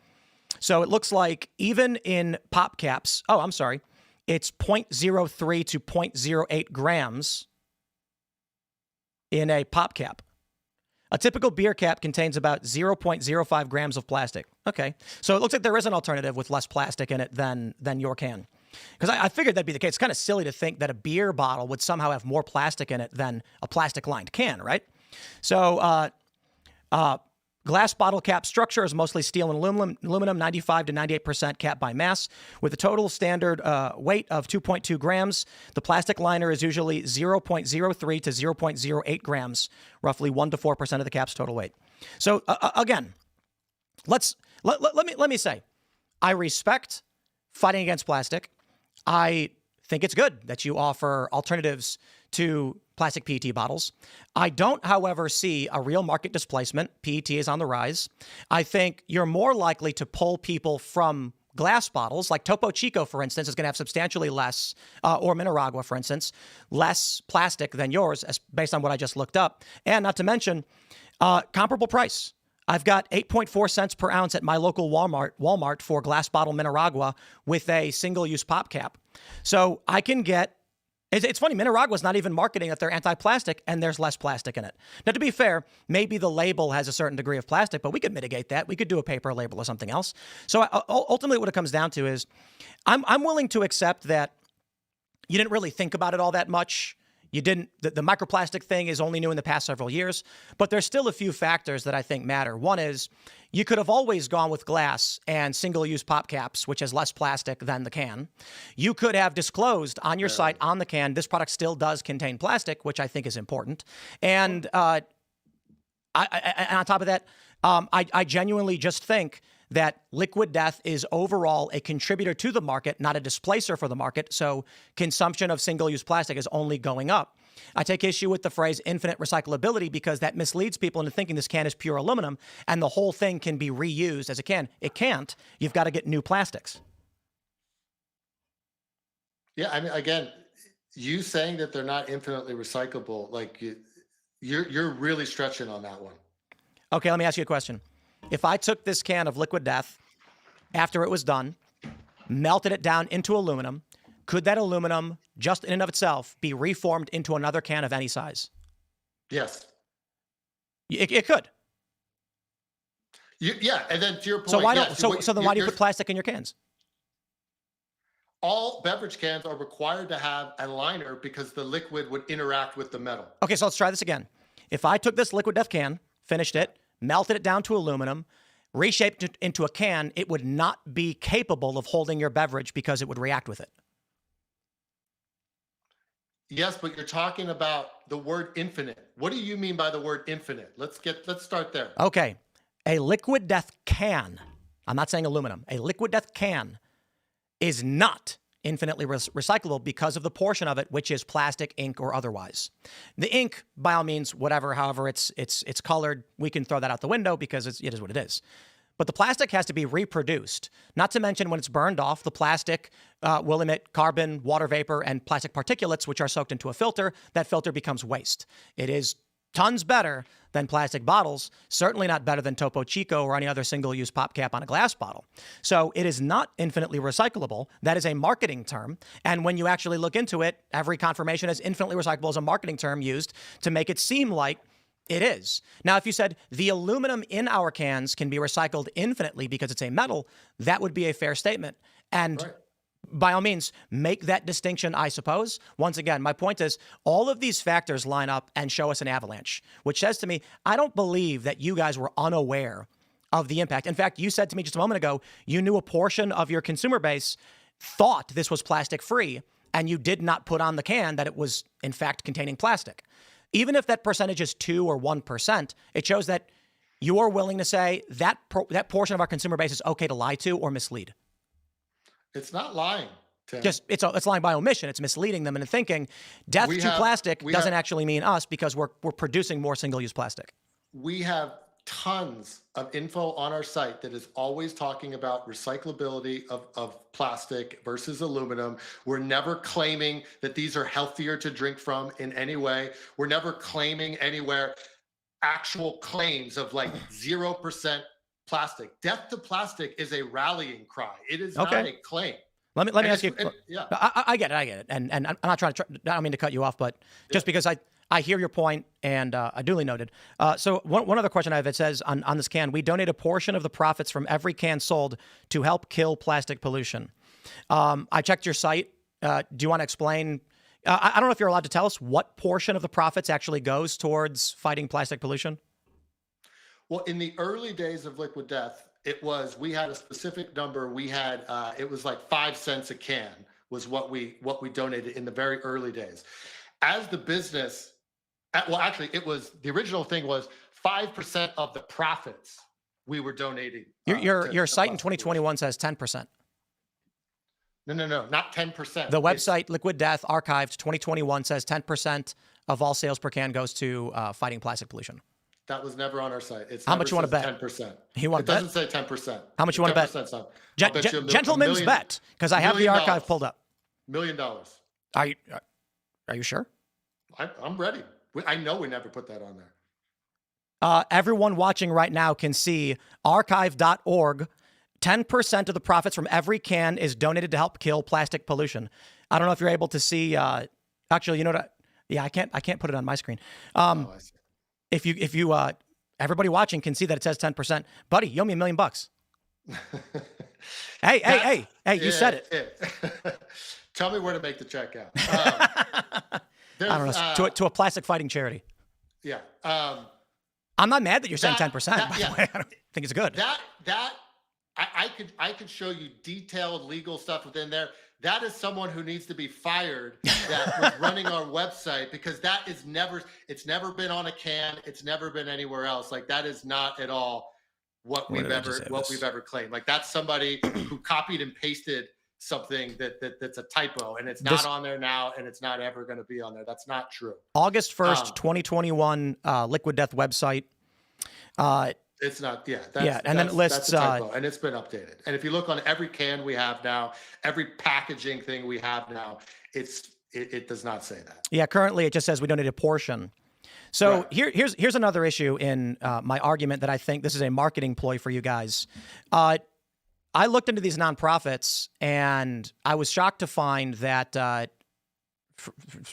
So it looks like even in pop caps, it's 0.03 to 0.08 grams in a pop cap. A typical beer cap contains about 0.05 grams of plastic. Okay, so it looks like there is an alternative with less plastic in it than your can. Because I figured that'd be the case. It's kind of silly to think that a beer bottle would somehow have more plastic in it than a plastic-lined can, right? So glass bottle cap structure is mostly steel and aluminum, 95 to 98% cap by mass, with a total standard weight of 2.2 grams. The plastic liner is usually 0.03 to 0.08 grams, roughly 1 to 4% of the cap's total weight. So again, let me say, I respect fighting against plastic. I think it's good that you offer alternatives to plastic PET bottles. I don't, however, see a real market displacement. PET is on the rise. I think you're more likely to pull people from glass bottles, like Topo Chico, for instance, is going to have substantially less, or Mineragua, for instance, less plastic than yours, based on what I just looked up. And not to mention, comparable price. I've got 8.4 cents per ounce at my local Walmart for glass bottle Mineragua with a single-use pop cap. So I can get. It's funny, Mineragua's not even marketing that they're anti-plastic, and there's less plastic in it. Now, to be fair, maybe the label has a certain degree of plastic, but we could mitigate that. We could do a paper label or something else. So ultimately what it comes down to is I'm willing to accept that you didn't really think about it all that much. You didn't. The microplastic thing is only new in the past several years, but there's still a few factors that I think matter. One is you could have always gone with glass and single-use pop caps, which has less plastic than the can. You could have disclosed on your site, on the can, this product still does contain plastic, which I think is important. And on top of that, I genuinely just think that liquid death is overall a contributor to the market, not a displacer for the market. So consumption of single-use plastic is only going up. I take issue with the phrase infinite recyclability because that misleads people into thinking this can is pure aluminum and the whole thing can be reused as a can. It can't. You've got to get new plastics. Yeah, I mean, again, You saying that they're not infinitely recyclable, like you're really stretching on that one. Okay, let me ask you a question. If I took this can of liquid death after it was done, melted it down into aluminum, could that aluminum, just in and of itself, be reformed into another can of any size? Yes. It could. Yeah, and then to your point, So why don't? yes, So then why do you put plastic in your cans? all beverage cans are required to have a liner because the liquid would interact with the metal. Okay, so let's try this again. If I took this liquid death can, finished it, melted it down to aluminum, reshaped it into a can, it would not be capable of holding your beverage because it would react with it. Yes, but you're talking about the word infinite. What do you mean by the word infinite? Let's start there. Okay, a liquid death can, I'm not saying aluminum, a liquid death can is not infinitely recyclable because of the portion of it which is plastic, ink, or otherwise. The ink, by all means, whatever, however it's colored, we can throw that out the window because it is what it is. But the plastic has to be reproduced. Not to mention when it's burned off, the plastic will emit carbon, water vapor, and plastic particulates, which are soaked into a filter. That filter becomes waste. It is tons better than plastic bottles, certainly not better than Topo Chico or any other single-use pop cap on a glass bottle. So it is not infinitely recyclable. That is a marketing term. And when you actually look into it, every confirmation is infinitely recyclable as a marketing term used to make it seem like it is. Now, if you said the aluminum in our cans can be recycled infinitely because it's a metal, that would be a fair statement. And right. By all means, make that distinction, I suppose. Once again, my point is all of these factors line up and show us an avalanche, which says to me, I don't believe that you guys were unaware of the impact. In fact, you said to me just a moment ago, you knew a portion of your consumer base thought this was plastic free, and you did not put on the can that it was, in fact, containing plastic. Even if that percentage is 2 or 1%, it shows that you are willing to say that portion of our consumer base is okay to lie to or mislead. It's not lying, Tim. It's lying by omission. It's misleading them into thinking death to plastic doesn't actually mean us because we're producing more single-use plastic. We have tons of info on our site that is always talking about recyclability of plastic versus aluminum. We're never claiming that these are healthier to drink from in any way. We're never claiming anywhere actual claims of like 0% plastic. Death to plastic is a rallying cry. It is not a claim. Let me ask you. Yeah, I get it. And I'm not trying to. I don't mean to cut you off, but just because I hear your point and I duly noted. So one other question I have, it says on this can, we donate a portion of the profits from every can sold to help kill plastic pollution. I checked your site. Do you want to explain? I don't know if you're allowed to tell us what portion of the profits actually goes towards fighting plastic pollution. Well, in the early days of Liquid Death, we had a specific number. We had, it was like 5 cents a can was what we donated in the very early days. As the business, well, actually it was, the original thing was 5% of the profits we were donating. Your site in 2021 says 10%. No, not 10%. The website Liquid Death archived 2021 says 10% of all sales per can goes to fighting plastic pollution. That was never on our site. It's how much you want to bet? 10%. You want to bet? It doesn't say 10%. How much you want to bet? Gentleman's bet, because I have the archive pulled up. $1 million. Are you sure? I'm ready. I know we never put that on there. Everyone watching right now can see archive.org. 10% of the profits from every can is donated to help kill plastic pollution. I don't know if you're able to see. Actually, you know what? Yeah, I can't put it on my screen. I see. If you everybody watching can see that it says 10%, buddy, you owe me $1 million. Hey, you said it. Tell me where to make the check out. I don't know, to a plastic fighting charity. Yeah. I'm not mad that you're saying 10%, by the way. I don't think it's good. I could show you detailed legal stuff within there. That is someone who needs to be fired that was running our website, because it's never been on a can. It's never been anywhere else. Like, that is not at all what we've ever claimed. Like, that's somebody who copied and pasted something that's a typo, and it's not on there now, and it's not ever going to be on there. That's not true. August 1st, 2021, Liquid Death website. It's not, and then it lists, and it's been updated. And if you look on every can we have now, every packaging thing we have now, it's It does not say that. Yeah, currently it just says we donate a portion. So Right. here's another issue in my argument that I think this is a marketing ploy for you guys. I looked into these nonprofits and I was shocked to find that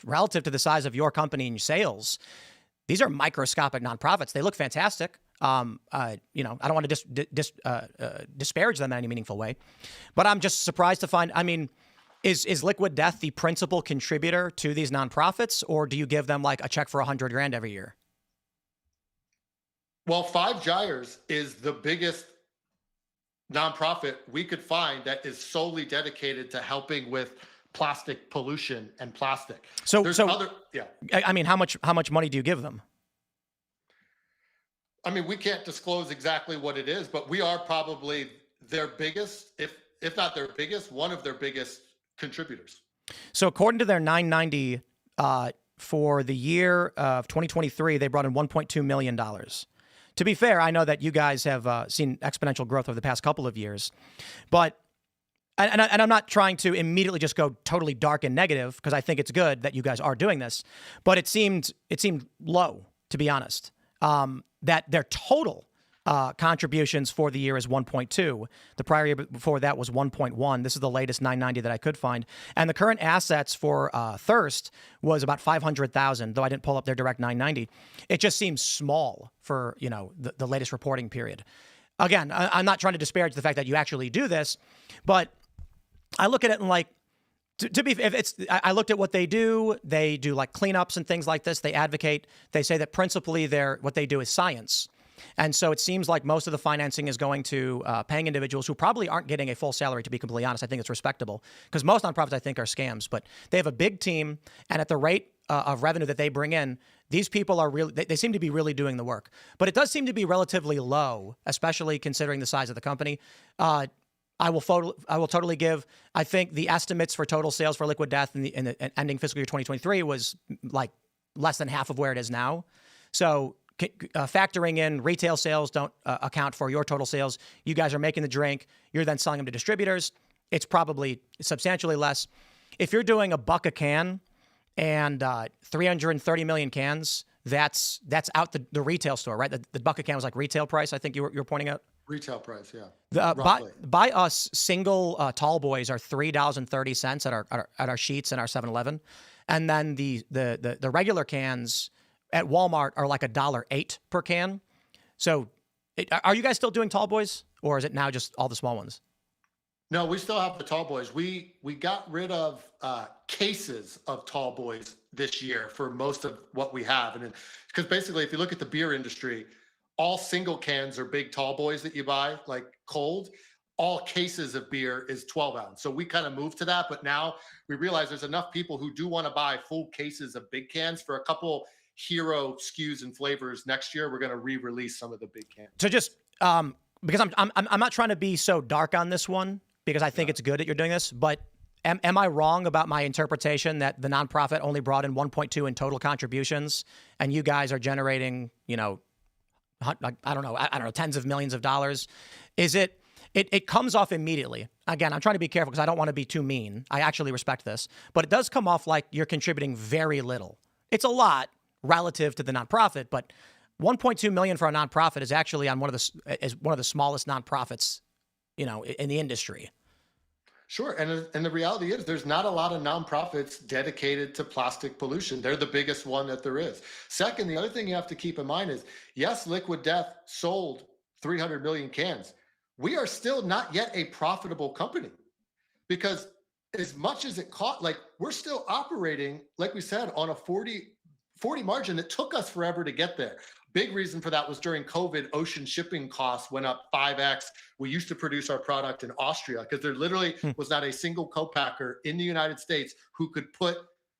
relative to the size of your company and your sales, these are microscopic nonprofits. They look fantastic. I don't want to disparage them in any meaningful way, but I'm just surprised to find. I mean, is Liquid Death the principal contributor to these nonprofits, or do you give them like a check for $100,000 every year? Well, Five Gyres is the biggest nonprofit we could find that is solely dedicated to helping with plastic pollution and plastic. So, There's so other, yeah. I mean, how much money do you give them? I mean, we can't disclose exactly what it is, but we are probably their biggest, if not their biggest, one of their biggest contributors. So according to their 990 for the year of 2023, they brought in $1.2 million. To be fair, I know that you guys have seen exponential growth over the past couple of years, but and I'm not trying to immediately just go totally dark and negative because I think it's good that you guys are doing this, but it seemed low, to be honest. That their total contributions for the year is 1.2. The prior year before that was 1.1. This is the latest 990 that I could find. And the current assets for Thirst was about 500,000, though I didn't pull up their direct 990. It just seems small for, the latest reporting period. Again, I'm not trying to disparage the fact that you actually do this, but I look at it and like, to be, if it's, I looked at what they do. They do like cleanups and things like this. They advocate. They say that principally what they do is science. And so it seems like most of the financing is going to paying individuals who probably aren't getting a full salary, to be completely honest. I think it's respectable because most nonprofits, I think, are scams. But they have a big team. And at the rate of revenue that they bring in, these people are really, they seem to be really doing the work. But it does seem to be relatively low, especially considering the size of the company. I will totally give. I think the estimates for total sales for Liquid Death in the ending fiscal year 2023 was like less than half of where it is now. So factoring in retail sales don't account for your total sales. You guys are making the drink. You're then selling them to distributors. It's probably substantially less. If you're doing $1 a can and 330 million cans, that's out the retail store, right? The $1 a can was like retail price. I think you were pointing out. Retail price, yeah. By us, single tall boys are $3.30 at our sheets and our 7-Eleven, and then the regular cans at Walmart are like $1.08 per can. So, are you guys still doing tall boys, or is it now just all the small ones? No, we still have the tall boys. We got rid of cases of tall boys this year for most of what we have, and because basically, if you look at the beer industry, all single cans are big tall boys that you buy, like cold. All cases of beer is 12 ounce. So we kind of moved to that, but now we realize there's enough people who do want to buy full cases of big cans. For a couple hero SKUs and flavors next year, we're going to re-release some of the big cans. So just because I'm not trying to be so dark on this one because I think it's good that you're doing this, but am I wrong about my interpretation that the nonprofit only brought in 1.2 in total contributions, and you guys are generating, I don't know, tens of millions of dollars? Is it comes off immediately. Again, I'm trying to be careful because I don't want to be too mean. I actually respect this, but it does come off like you're contributing very little. It's a lot relative to the nonprofit, but 1.2 million for a nonprofit is actually on one of the smallest nonprofits, in the industry. Sure. And the reality is there's not a lot of nonprofits dedicated to plastic pollution. They're the biggest one that there is. Second, the other thing you have to keep in mind is, yes, Liquid Death sold 300 million cans. We are still not yet a profitable company because as much as it cost, like we're still operating, like we said, on a 40 margin. It took us forever to get there. Big reason for that was during COVID, ocean shipping costs went up 5x. We used to produce our product in Austria because there literally was not a single co-packer in the United States who could put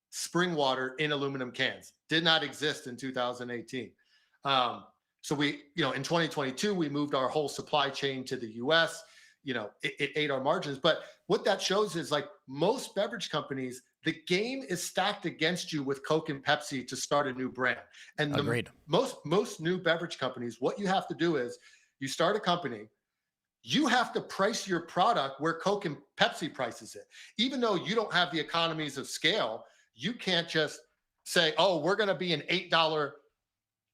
spring water in aluminum cans. Did not exist in 2018. So we, in 2022, we moved our whole supply chain to the US. It ate our margins. But what that shows is like most beverage companies, the game is stacked against you with Coke and Pepsi to start a new brand. And Agreed. Most new beverage companies, what you have to do is you start a company, you have to price your product where Coke and Pepsi prices it. Even though you don't have the economies of scale, You can't just say, oh, we're going to be an $8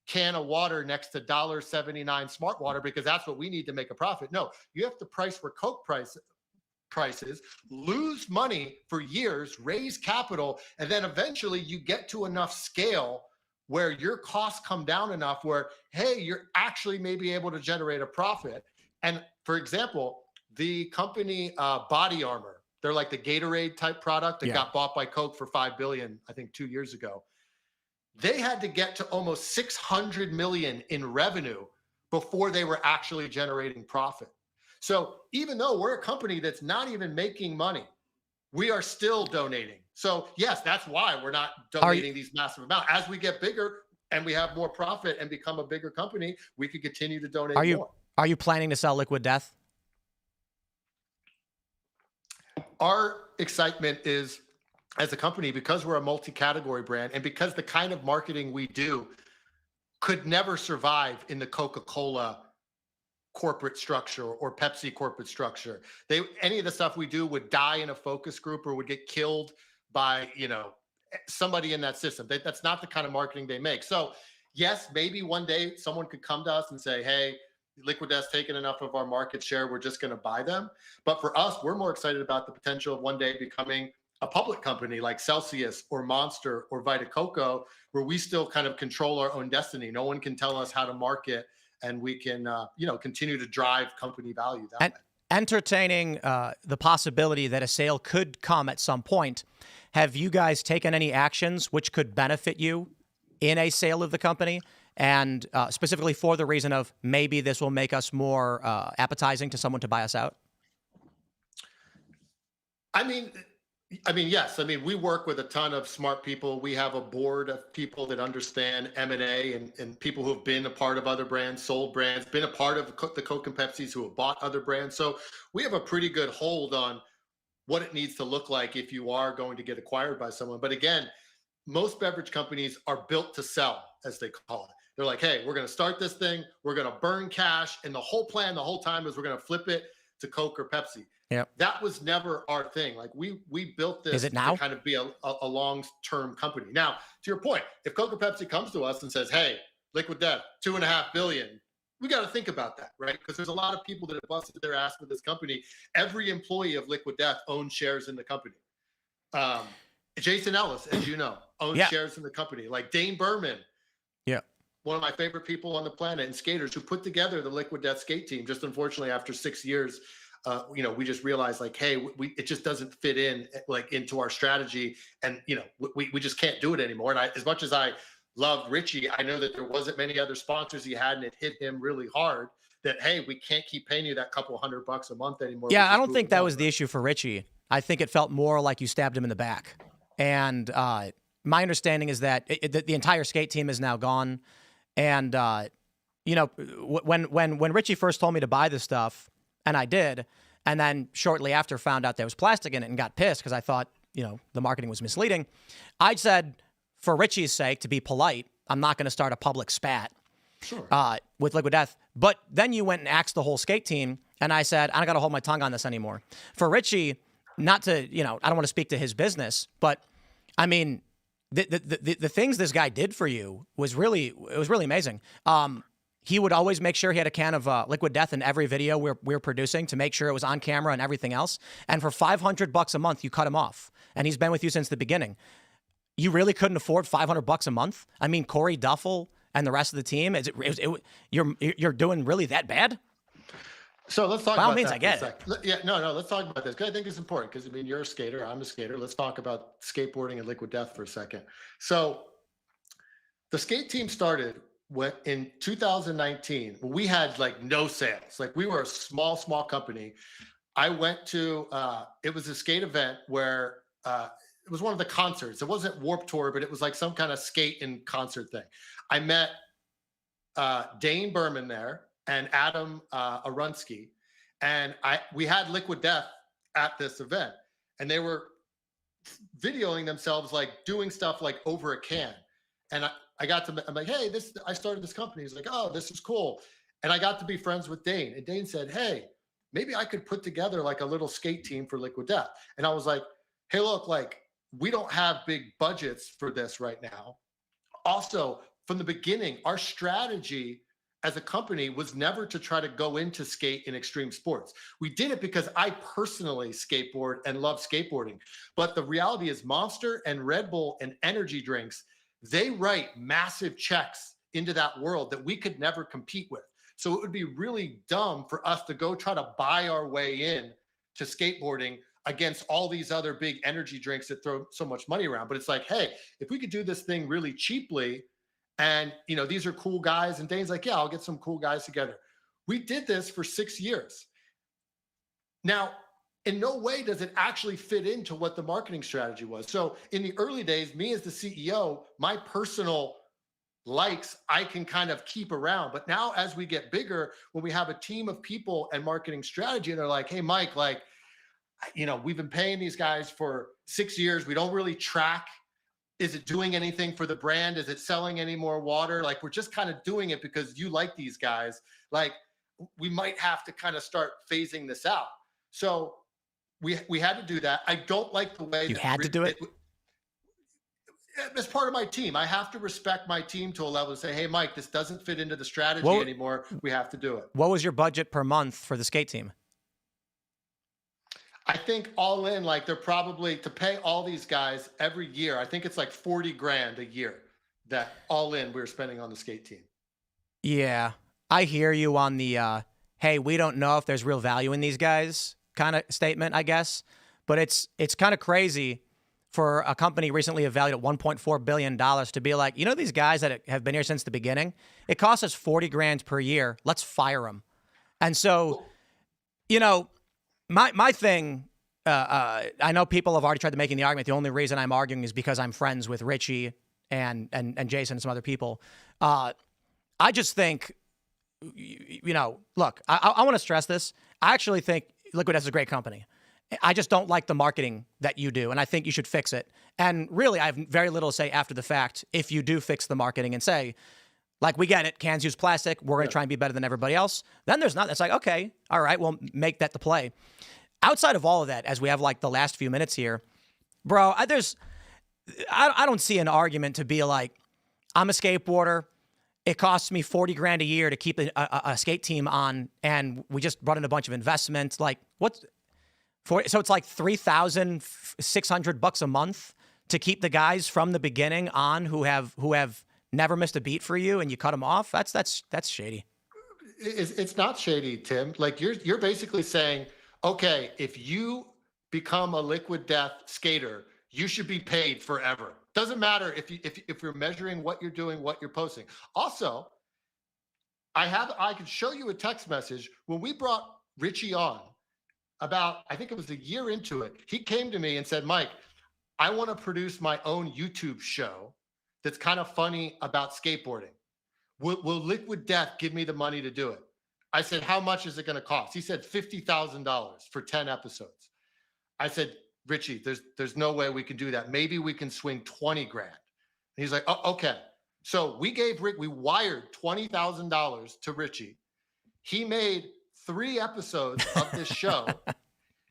can of water next to $1.79 smart water because that's what we need to make a profit. No, you have to price for Coke prices, lose money for years, raise capital, and then eventually you get to enough scale where your costs come down enough where, hey, you're actually maybe able to generate a profit. And for example, the company Body Armor, they're like the Gatorade type product that got bought by Coke for $5 billion, I think 2 years ago. They had to get to almost 600 million in revenue before they were actually generating profit. So even though we're a company that's not even making money, we are still donating. So yes, that's why we're not donating these massive amounts. As we get bigger and we have more profit and become a bigger company, we could continue to donate more. Are you planning to sell Liquid Death? Our excitement is, as a company, because we're a multi-category brand and because the kind of marketing we do could never survive in the Coca-Cola corporate structure or Pepsi corporate structure. Any of the stuff we do would die in a focus group or would get killed by, somebody in that system. That's not the kind of marketing they make. So yes, maybe one day someone could come to us and say, hey, Liquid Death's taken enough of our market share, we're just going to buy them. But for us, we're more excited about the potential of one day becoming a public company like Celsius or Monster or Vita Coco, where we still kind of control our own destiny. No one can tell us how to market, and we can, continue to drive company value that way. Entertaining the possibility that a sale could come at some point, have you guys taken any actions which could benefit you in a sale of the company? And specifically for the reason of maybe this will make us more appetizing to someone to buy us out? I mean, yes. We work with a ton of smart people. We have a board of people that understand M&A and people who have been a part of other brands, sold brands, been a part of the Coke and Pepsis who have bought other brands. So we have a pretty good hold on what it needs to look like if you are going to get acquired by someone. But again, most beverage companies are built to sell, as they call it. They're like, hey, we're going to start this thing. We're going to burn cash. And the whole plan the whole time is we're going to flip it to Coke or Pepsi. Yep. That was never our thing. Like we built this to kind of be a long-term company. Now, to your point, if Coke or Pepsi comes to us and says, hey, Liquid Death, $2.5 billion, we got to think about that, right? Because there's a lot of people that have busted their ass with this company. Every employee of Liquid Death owns shares in the company. Jason Ellis, as you know, owns shares in the company. Like Dane Berman, one of my favorite people on the planet, and skaters who put together the Liquid Death skate team. Just unfortunately, after 6 years, we just realized like, hey, it just doesn't fit in like into our strategy, and we just can't do it anymore. And as much as I loved Richie, I know that there wasn't many other sponsors he had, and it hit him really hard. That hey, we can't keep paying you that couple $100 a month anymore. Yeah, I don't think that was the issue for Richie. I think it felt more like you stabbed him in the back. And my understanding is that the entire skate team is now gone. And when Richie first told me to buy this stuff, and I did, and then shortly after found out there was plastic in it and got pissed because I thought the marketing was misleading, I said, for Richie's sake, to be polite, I'm not going to start a public spat with Liquid Death. But then you went and axed the whole skate team, and I said, I don't got to hold my tongue on this anymore. For Richie, not to, I don't want to speak to his business, but I mean, the things this guy did for you was really amazing. He would always make sure he had a can of Liquid Death in every video we're producing to make sure it was on camera and everything else. And for $500 a month, you cut him off. And he's been with you since the beginning. You really couldn't afford $500 a month? I mean, Corey Duffel and the rest of the team, you're doing really that bad? So let's talk about that. By all means, I get it. Yeah, no, let's talk about this because I think it's important because you're a skater, I'm a skater. Let's talk about skateboarding and Liquid Death for a second. So the skate team started in 2019. We had like no sales. Like we were a small company. I went to it was a skate event where it was one of the concerts. It wasn't Warped Tour, but it was like some kind of skate and concert thing. I met Dane Berman there and Adam Arunsky, and we had Liquid Death at this event, and they were videoing themselves like doing stuff like over a can. And I'm like, hey, I started this company. He's like, oh, this is cool. And I got to be friends with Dane. And Dane said, hey, maybe I could put together like a little skate team for Liquid Death. And I was like, hey, look, like we don't have big budgets for this right now. Also, from the beginning, our strategy as a company was never to try to go into skate in extreme sports. We did it because I personally skateboard and love skateboarding. But the reality is Monster and Red Bull and energy drinks, they write massive checks into that world that we could never compete with. So it would be really dumb for us to go try to buy our way in to skateboarding against all these other big energy drinks that throw so much money around. But it's like, hey, if we could do this thing really cheaply, and these are cool guys, and Dane's like, yeah, I'll get some cool guys together. We did this for 6 years. Now, in no way does it actually fit into what the marketing strategy was. So in the early days, me as the CEO, my personal likes I can kind of keep around. But now as we get bigger, when we have a team of people and marketing strategy, and they're like, hey, Mike, like, we've been paying these guys for 6 years. We don't really track. Is it doing anything for the brand? Is it selling any more water? Like, we're just kind of doing it because you like these guys. Like, we might have to kind of start phasing this out. So we had to do that. I don't like the way you had to do it. As part of my team, I have to respect my team to a level to say, hey, Mike, this doesn't fit into the strategy anymore. We have to do it. What was your budget per month for the skate team? I think all in, like, they're probably to pay all these guys every year. I think it's like 40 grand a year that all in we're spending on the skate team. Yeah, I hear you on the, hey, we don't know if there's real value in these guys kind of statement, I guess. But it's kind of crazy for a company recently valued at $1.4 billion to be like, these guys that have been here since the beginning, it costs us 40 grand per year. Let's fire them. And so, My thing, I know people have already tried to make the argument. The only reason I'm arguing is because I'm friends with Richie and Jason and some other people. I just think, look, I want to stress this. I actually think Liquid is a great company. I just don't like the marketing that you do, and I think you should fix it. And really, I have very little to say after the fact if you do fix the marketing and say, like, we get it, cans use plastic, we're going to try and be better than everybody else. Then there's not. It's like, okay, all right, we'll make that the play. Outside of all of that, as we have like the last few minutes here, bro, I don't see an argument to be like, I'm a skateboarder. It costs me 40 grand a year to keep a skate team on, and we just brought in a bunch of investments. Like, so it's like $3,600 a month to keep the guys from the beginning on who have never missed a beat for you, and you cut them off. That's shady. It's not shady, Tim. Like, you're basically saying, okay, if you become a Liquid Death skater, you should be paid forever. Doesn't matter if you're measuring what you're doing, what you're posting. Also, I could show you a text message when we brought Richie on about, I think it was a year into it. He came to me and said, Mike, I want to produce my own YouTube show that's kind of funny about skateboarding. Will Liquid Death give me the money to do it? I said, how much is it going to cost? He said $50,000 for 10 episodes. I said, Richie, there's no way we can do that. Maybe we can swing 20 grand. And he's like, oh, okay. So we wired $20,000 to Richie. He made 3 episodes of this show.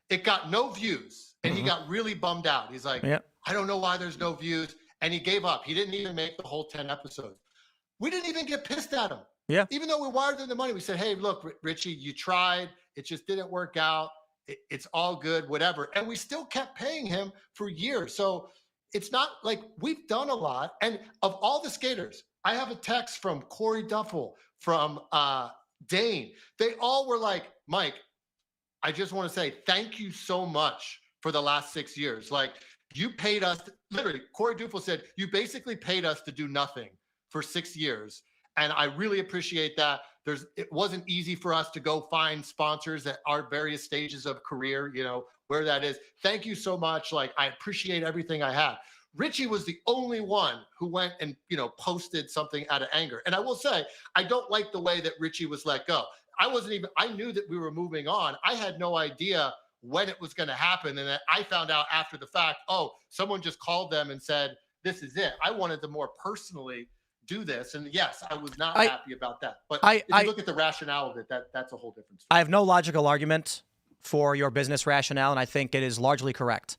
It got no views, and he got really bummed out. He's like, I don't know why there's no views. And he gave up. He didn't even make the whole 10 episodes. We didn't even get pissed at him. Yeah. Even though we wired them the money, we said, hey, look, Richie, you tried. It just didn't work out. It's all good, whatever. And we still kept paying him for years. So it's not like we've done a lot. And of all the skaters, I have a text from Corey Duffel, from Dane. They all were like, Mike, I just want to say thank you so much for the last 6 years. Like, you paid us, literally, Corey Duffel said, you basically paid us to do nothing for 6 years. And I really appreciate that. It wasn't easy for us to go find sponsors at our various stages of career, where that is. Thank you so much. Like, I appreciate everything I have. Richie was the only one who went and, posted something out of anger. And I will say, I don't like the way that Richie was let go. I knew that we were moving on. I had no idea when it was going to happen. And then I found out after the fact, someone just called them and said, this is it. I wanted to more personally do this. And yes, I was not happy about that. But if you look at the rationale of it, that's a whole different story. I have no logical argument for your business rationale, and I think it is largely correct.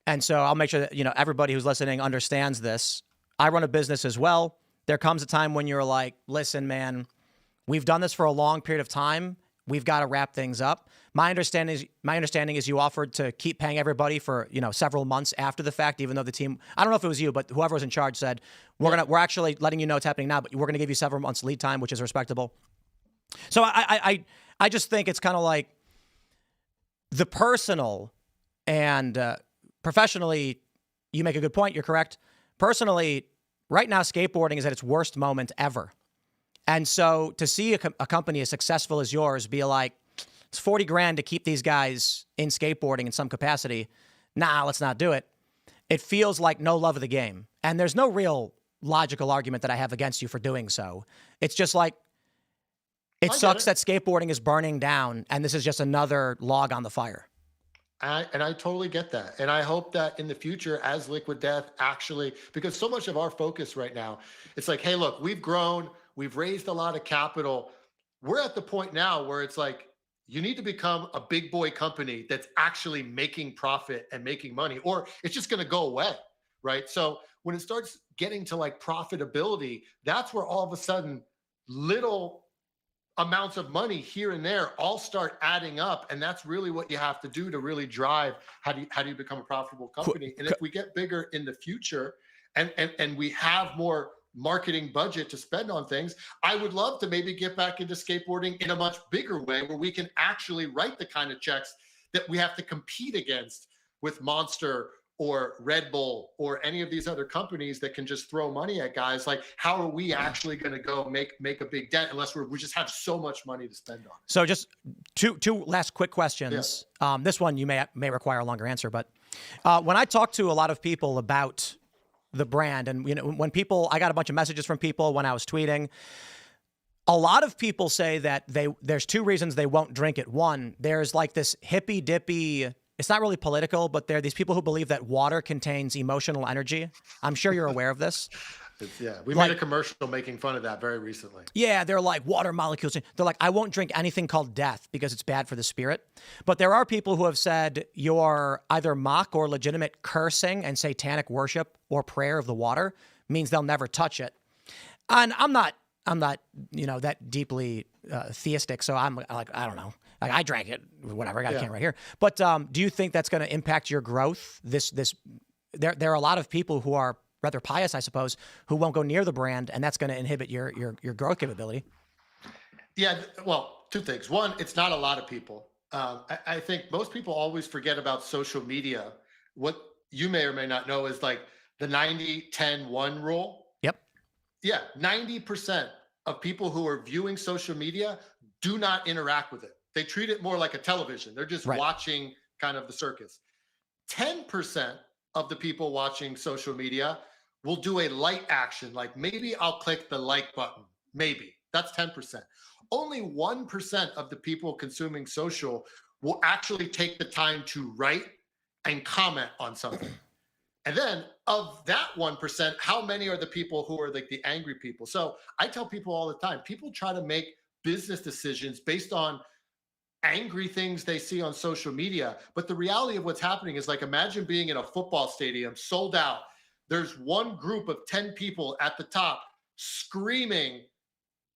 And so I'll make sure that, everybody who's listening understands this. I run a business as well. There comes a time when you're like, listen, man, we've done this for a long period of time. We've got to wrap things up. My understanding is you offered to keep paying everybody for, several months after the fact, even though the team, I don't know if it was you, but whoever was in charge said, we're actually letting you know it's happening now, but we're going to give you several months lead time, which is respectable. So I just think it's kind of like the personal and professionally, you make a good point. You're correct. Personally, right now, skateboarding is at its worst moment ever. And so to see a company as successful as yours be like, it's 40 grand to keep these guys in skateboarding in some capacity. Nah, let's not do it. It feels like no love of the game. And there's no real logical argument that I have against you for doing so. It's just like, it sucks that skateboarding is burning down and this is just another log on the fire. And I totally get that. And I hope that in the future, as Liquid Death actually, because so much of our focus right now, it's like, hey, look, we've grown, we've raised a lot of capital. We're at the point now where it's like, you need to become a big boy company that's actually making profit and making money, or it's just going to go away. Right. So when it starts getting to like profitability, that's where all of a sudden little amounts of money here and there all start adding up, and that's really what you have to do to really drive how do you become a profitable company. And if we get bigger in the future and we have more marketing budget to spend on things, I would love to maybe get back into skateboarding in a much bigger way where we can actually write the kind of checks that we have to compete against with Monster or Red Bull or any of these other companies that can just throw money at guys. Like, how are we actually going to go make a big dent unless we just have so much money to spend on? So just two last quick questions. Yeah. This one you may require a longer answer, but when I talk to a lot of people about the brand, and when people, I got a bunch of messages from people when I was tweeting. A lot of people say that there's two reasons they won't drink it. One, there's like this hippy dippy. It's not really political, but there are these people who believe that water contains emotional energy. I'm sure you're aware of this. We made a commercial making fun of that very recently. Yeah, they're like water molecules. They're like, I won't drink anything called death because it's bad for the spirit. But there are people who have said your either mock or legitimate cursing and satanic worship or prayer of the water means they'll never touch it. And I'm not, that deeply theistic. So I'm like, I don't know. Like, I drank it, whatever. I got a can right here. But do you think that's going to impact your growth? There are a lot of people who are rather pious, I suppose, who won't go near the brand, and that's going to inhibit your growth capability. Yeah, well, two things. One, it's not a lot of people. I think most people always forget about social media. What you may or may not know is like the 90-10-1 rule. Yep. Yeah, 90% of people who are viewing social media do not interact with it. They treat it more like a television. They're just watching kind of the circus. 10% of the people watching social media will do a light action, like maybe I'll click the like button. Maybe. That's 10%. Only 1% of the people consuming social will actually take the time to write and comment on something. And then of that 1%, how many are the people who are like the angry people? So I tell people all the time, people try to make business decisions based on angry things they see on social media. But the reality of what's happening is, like, imagine being in a football stadium, sold out. There's one group of 10 people at the top screaming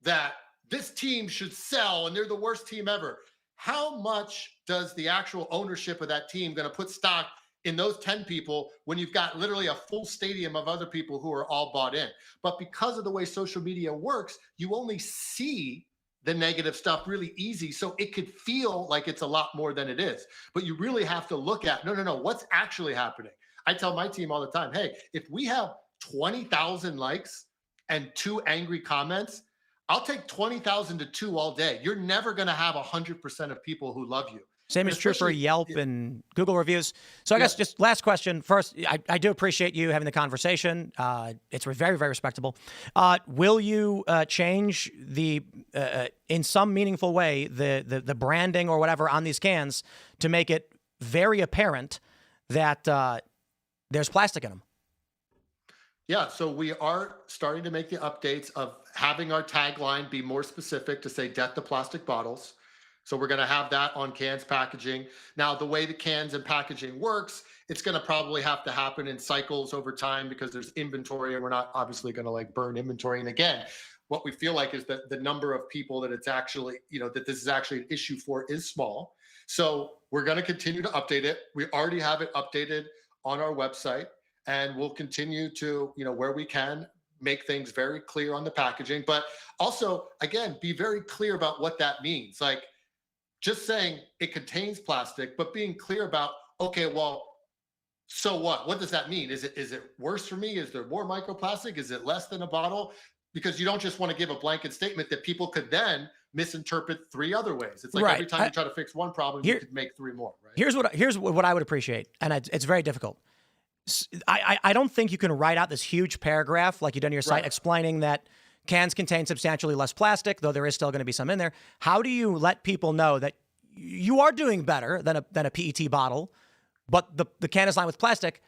that this team should sell and they're the worst team ever. How much does the actual ownership of that team going to put stock in those 10 people when you've got literally a full stadium of other people who are all bought in? But because of the way social media works, you only see the negative stuff really easy. So it could feel like it's a lot more than it is. But you really have to look at, no, what's actually happening? I tell my team all the time, hey, if we have 20,000 likes and 2 angry comments, I'll take 20,000 to 2 all day. You're never going to have 100% of people who love you. Same is true for Yelp and Google reviews. So I guess just last question. First, I do appreciate you having the conversation. It's very, very respectable. Will you change in some meaningful way, the branding or whatever on these cans to make it very apparent that there's plastic in them? Yeah, so we are starting to make the updates of having our tagline be more specific to say death to plastic bottles. So we're going to have that on cans packaging. Now, the way the cans and packaging works, it's going to probably have to happen in cycles over time because there's inventory and we're not obviously going to like burn inventory. And again, what we feel like is that the number of people that it's actually, that this is actually an issue for is small. So we're going to continue to update it. We already have it updated on our website, and we'll continue to, where we can, make things very clear on the packaging, but also, again, be very clear about what that means. Like just saying it contains plastic, but being clear about, okay, well, so what? What does that mean? Is it worse for me? Is there more microplastic? Is it less than a bottle? Because you don't just want to give a blanket statement that people could then misinterpret 3 other ways. It's like Right. every time you try to fix one problem, you could make 3 more, right? Here's what I would appreciate, and it's very difficult. I don't think you can write out this huge paragraph like you done on your site explaining that cans contain substantially less plastic, though there is still going to be some in there. How do you let people know that you are doing better than a PET bottle, but the can is lined with plastic,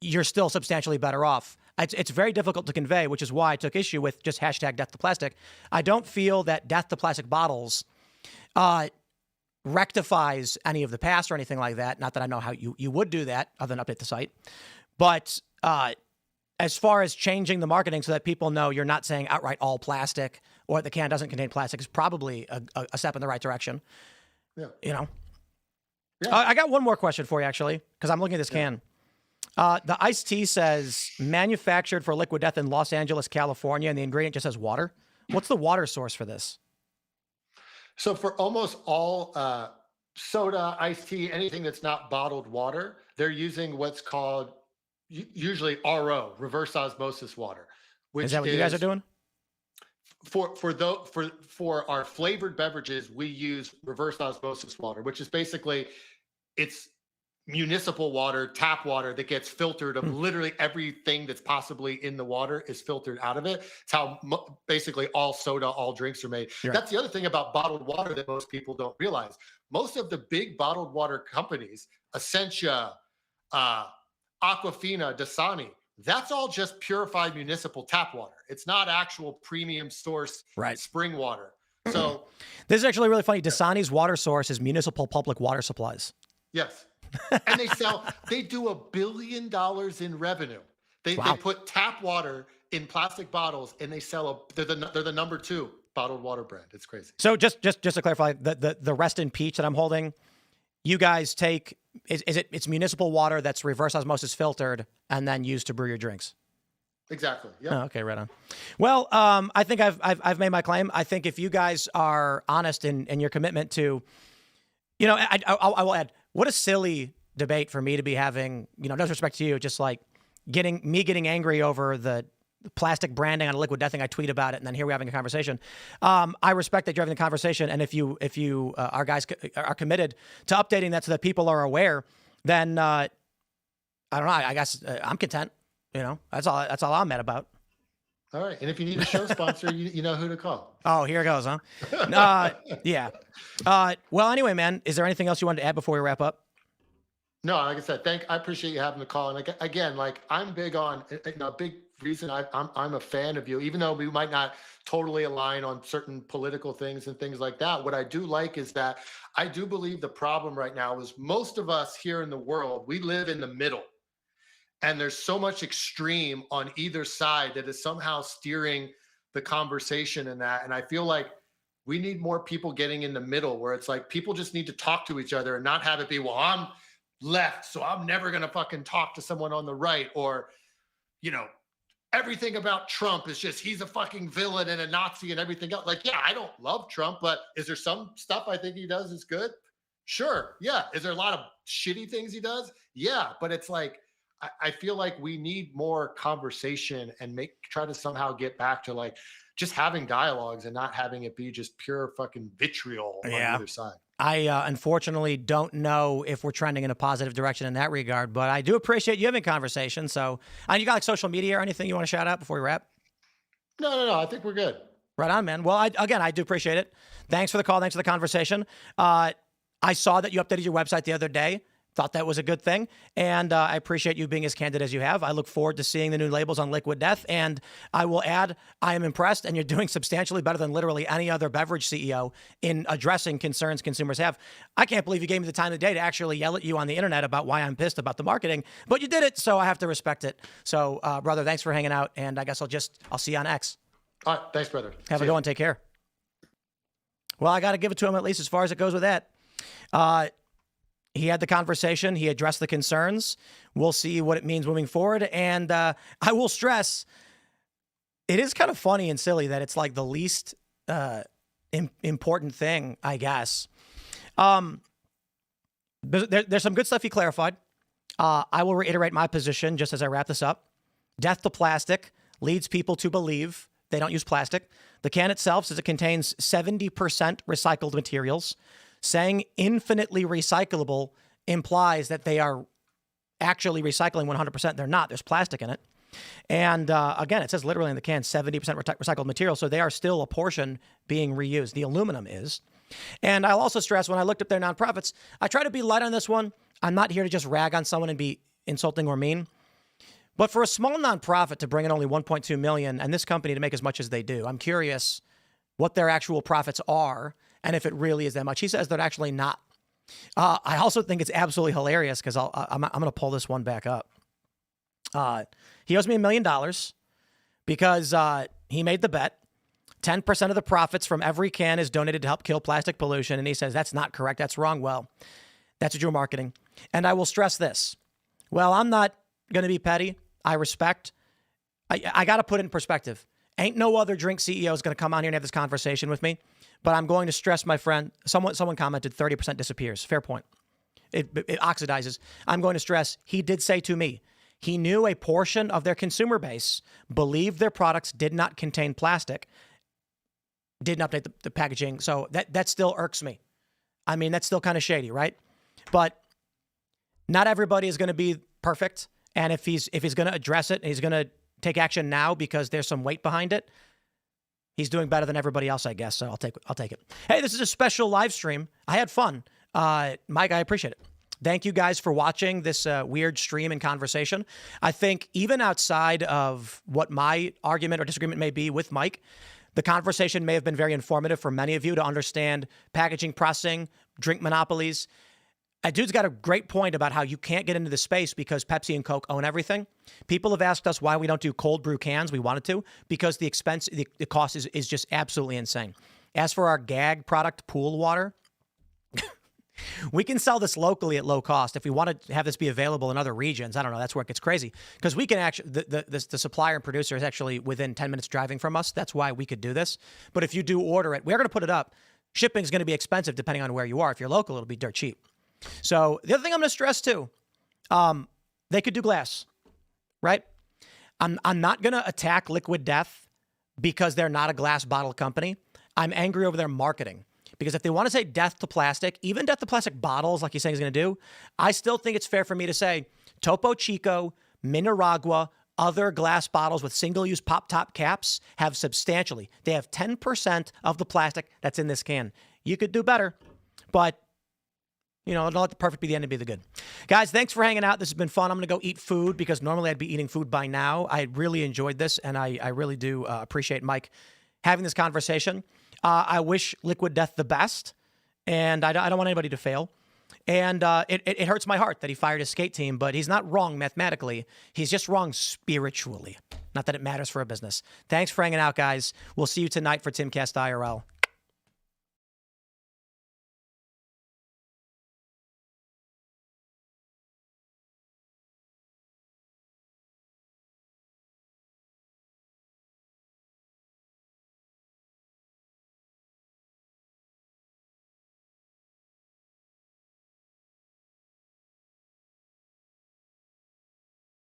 you're still substantially better off? It's very difficult to convey, which is why I took issue with just hashtag death to plastic. I don't feel that death to plastic bottles rectifies any of the past or anything like that. Not that I know how you would do that other than update the site. But as far as changing the marketing so that people know you're not saying outright all plastic or the can doesn't contain plastic is probably a step in the right direction. Yeah. Yeah. I got one more question for you, actually, because I'm looking at this can. The iced tea says manufactured for liquid death in Los Angeles, California, and the ingredient just says water. What's the water source for this? So for almost all soda, iced tea, anything that's not bottled water, they're using what's called usually RO, reverse osmosis water. Which is that what you guys are doing? For our flavored beverages, we use reverse osmosis water, which is basically it's municipal water, tap water that gets filtered of literally everything that's possibly in the water is filtered out of it. It's how basically all soda, all drinks are made. Right. That's the other thing about bottled water that most people don't realize. Most of the big bottled water companies, Essentia, Aquafina, Dasani, that's all just purified municipal tap water. It's not actual premium source spring water. So this is actually really funny. Dasani's water source is municipal public water supplies. Yes. And they do $1 billion in revenue. They put tap water in plastic bottles and they sell they're the number 2 bottled water brand. It's crazy. So just to clarify, the Rest in Peach that I'm holding, you guys take, it's municipal water that's reverse osmosis filtered and then used to brew your drinks. Exactly. Yeah. Oh, okay, right on. Well, I think I've made my claim. I think if you guys are honest in your commitment to, I will add, what a silly debate for me to be having, no disrespect to you, just like getting angry over the plastic branding on a liquid death thing. I tweet about it, and then here we're having a conversation. I respect that you're having a conversation, and if you our guys are committed to updating that so that people are aware, then I don't know. I guess I'm content. That's all I'm mad about. All right. And if you need a show sponsor, you know who to call. Oh, here it goes, huh? Yeah. Well, anyway, man, is there anything else you wanted to add before we wrap up? No, like I said, I appreciate you having the call. And again, like I'm big on, a big reason I'm a fan of you, even though we might not totally align on certain political things and things like that. What I do like is that I do believe the problem right now is most of us here in the world, we live in the middle. And there's so much extreme on either side that is somehow steering the conversation in that. And I feel like we need more people getting in the middle where it's like people just need to talk to each other and not have it be, well, I'm left, so I'm never going to fucking talk to someone on the right. Or, everything about Trump is just, he's a fucking villain and a Nazi and everything else. Like, yeah, I don't love Trump, but is there some stuff I think he does is good? Sure. Yeah. Is there a lot of shitty things he does? Yeah. But it's like, I feel like we need more conversation and try to somehow get back to like just having dialogues and not having it be just pure fucking vitriol on the other side. I unfortunately don't know if we're trending in a positive direction in that regard, but I do appreciate you having conversation. So, you got like social media or anything you want to shout out before we wrap? No. I think we're good. Right on, man. Well, I do appreciate it. Thanks for the call. Thanks for the conversation. I saw that you updated your website the other day. Thought that was a good thing, and I appreciate you being as candid as you have. I look forward to seeing the new labels on Liquid Death, and I will add, I am impressed, and you're doing substantially better than literally any other beverage CEO in addressing concerns consumers have. I can't believe you gave me the time of the day to actually yell at you on the internet about why I'm pissed about the marketing, but you did it, so I have to respect it. So, brother, thanks for hanging out, and I guess I'll see you on X. All right, thanks, brother. Have See a ya. good one. Take care. Well, I got to give it to him at least as far as it goes with that. He had the conversation. He addressed the concerns. We'll see what it means moving forward. And I will stress, it is kind of funny and silly that it's like the least important thing, I guess. There's some good stuff he clarified. I will reiterate my position just as I wrap this up. Death to plastic leads people to believe they don't use plastic. The can itself says it contains 70% recycled materials. Saying infinitely recyclable implies that they are actually recycling 100%. They're not. There's plastic in it. And again, it says literally in the can, 70% recycled material. So they are still a portion being reused. The aluminum is. And I'll also stress, when I looked up their nonprofits, I try to be light on this one. I'm not here to just rag on someone and be insulting or mean. But for a small nonprofit to bring in only 1.2 million and this company to make as much as they do, I'm curious what their actual profits are and if it really is that much. He says they're actually not. I also think it's absolutely hilarious because I'm going to pull this one back up. He owes me $1 million because he made the bet. 10% of the profits from every can is donated to help kill plastic pollution. And he says, that's not correct. That's wrong. Well, that's what you're marketing. And I will stress this. Well, I'm not going to be petty. I respect. I got to put it in perspective. Ain't no other drink CEO is going to come on here and have this conversation with me. But I'm going to stress, my friend, someone commented 30% disappears. Fair point. It oxidizes. I'm going to stress, he did say to me, he knew a portion of their consumer base believed their products did not contain plastic, didn't update the packaging. So that still irks me. I mean, that's still kind of shady, right? But not everybody is going to be perfect. And if he's going to address it and he's going to take action now because there's some weight behind it, he's doing better than everybody else, I guess. So I'll take it. Hey, this is a special live stream. I had fun. Mike, I appreciate it. Thank you guys for watching this weird stream and conversation. I think even outside of what my argument or disagreement may be with Mike, the conversation may have been very informative for many of you to understand packaging, processing, drink monopolies. A dude's got a great point about how you can't get into the space because Pepsi and Coke own everything. People have asked us why we don't do cold brew cans. We wanted to because the expense, the cost is just absolutely insane. As for our gag product, pool water, we can sell this locally at low cost. If we want to have this be available in other regions, I don't know, that's where it gets crazy. Because we can actually, the supplier and producer is actually within 10 minutes driving from us. That's why we could do this. But if you do order it, we're going to put it up. Shipping is going to be expensive depending on where you are. If you're local, it'll be dirt cheap. So the other thing I'm going to stress too, they could do glass, right? I'm not going to attack Liquid Death because they're not a glass bottle company. I'm angry over their marketing. Because if they want to say death to plastic, even death to plastic bottles, like he's saying he's going to do, I still think it's fair for me to say Topo Chico, Mineragua, other glass bottles with single-use pop-top caps have substantially. They have 10% of the plastic that's in this can. You could do better, but, you know, don't let the perfect be the end and be the good. Guys, thanks for hanging out. This has been fun. I'm going to go eat food because normally I'd be eating food by now. I really enjoyed this, and I really do appreciate Mike having this conversation. I wish Liquid Death the best, and I don't want anybody to fail. And it hurts my heart that he fired his skate team, but he's not wrong mathematically. He's just wrong spiritually. Not that it matters for a business. Thanks for hanging out, guys. We'll see you tonight for Timcast IRL.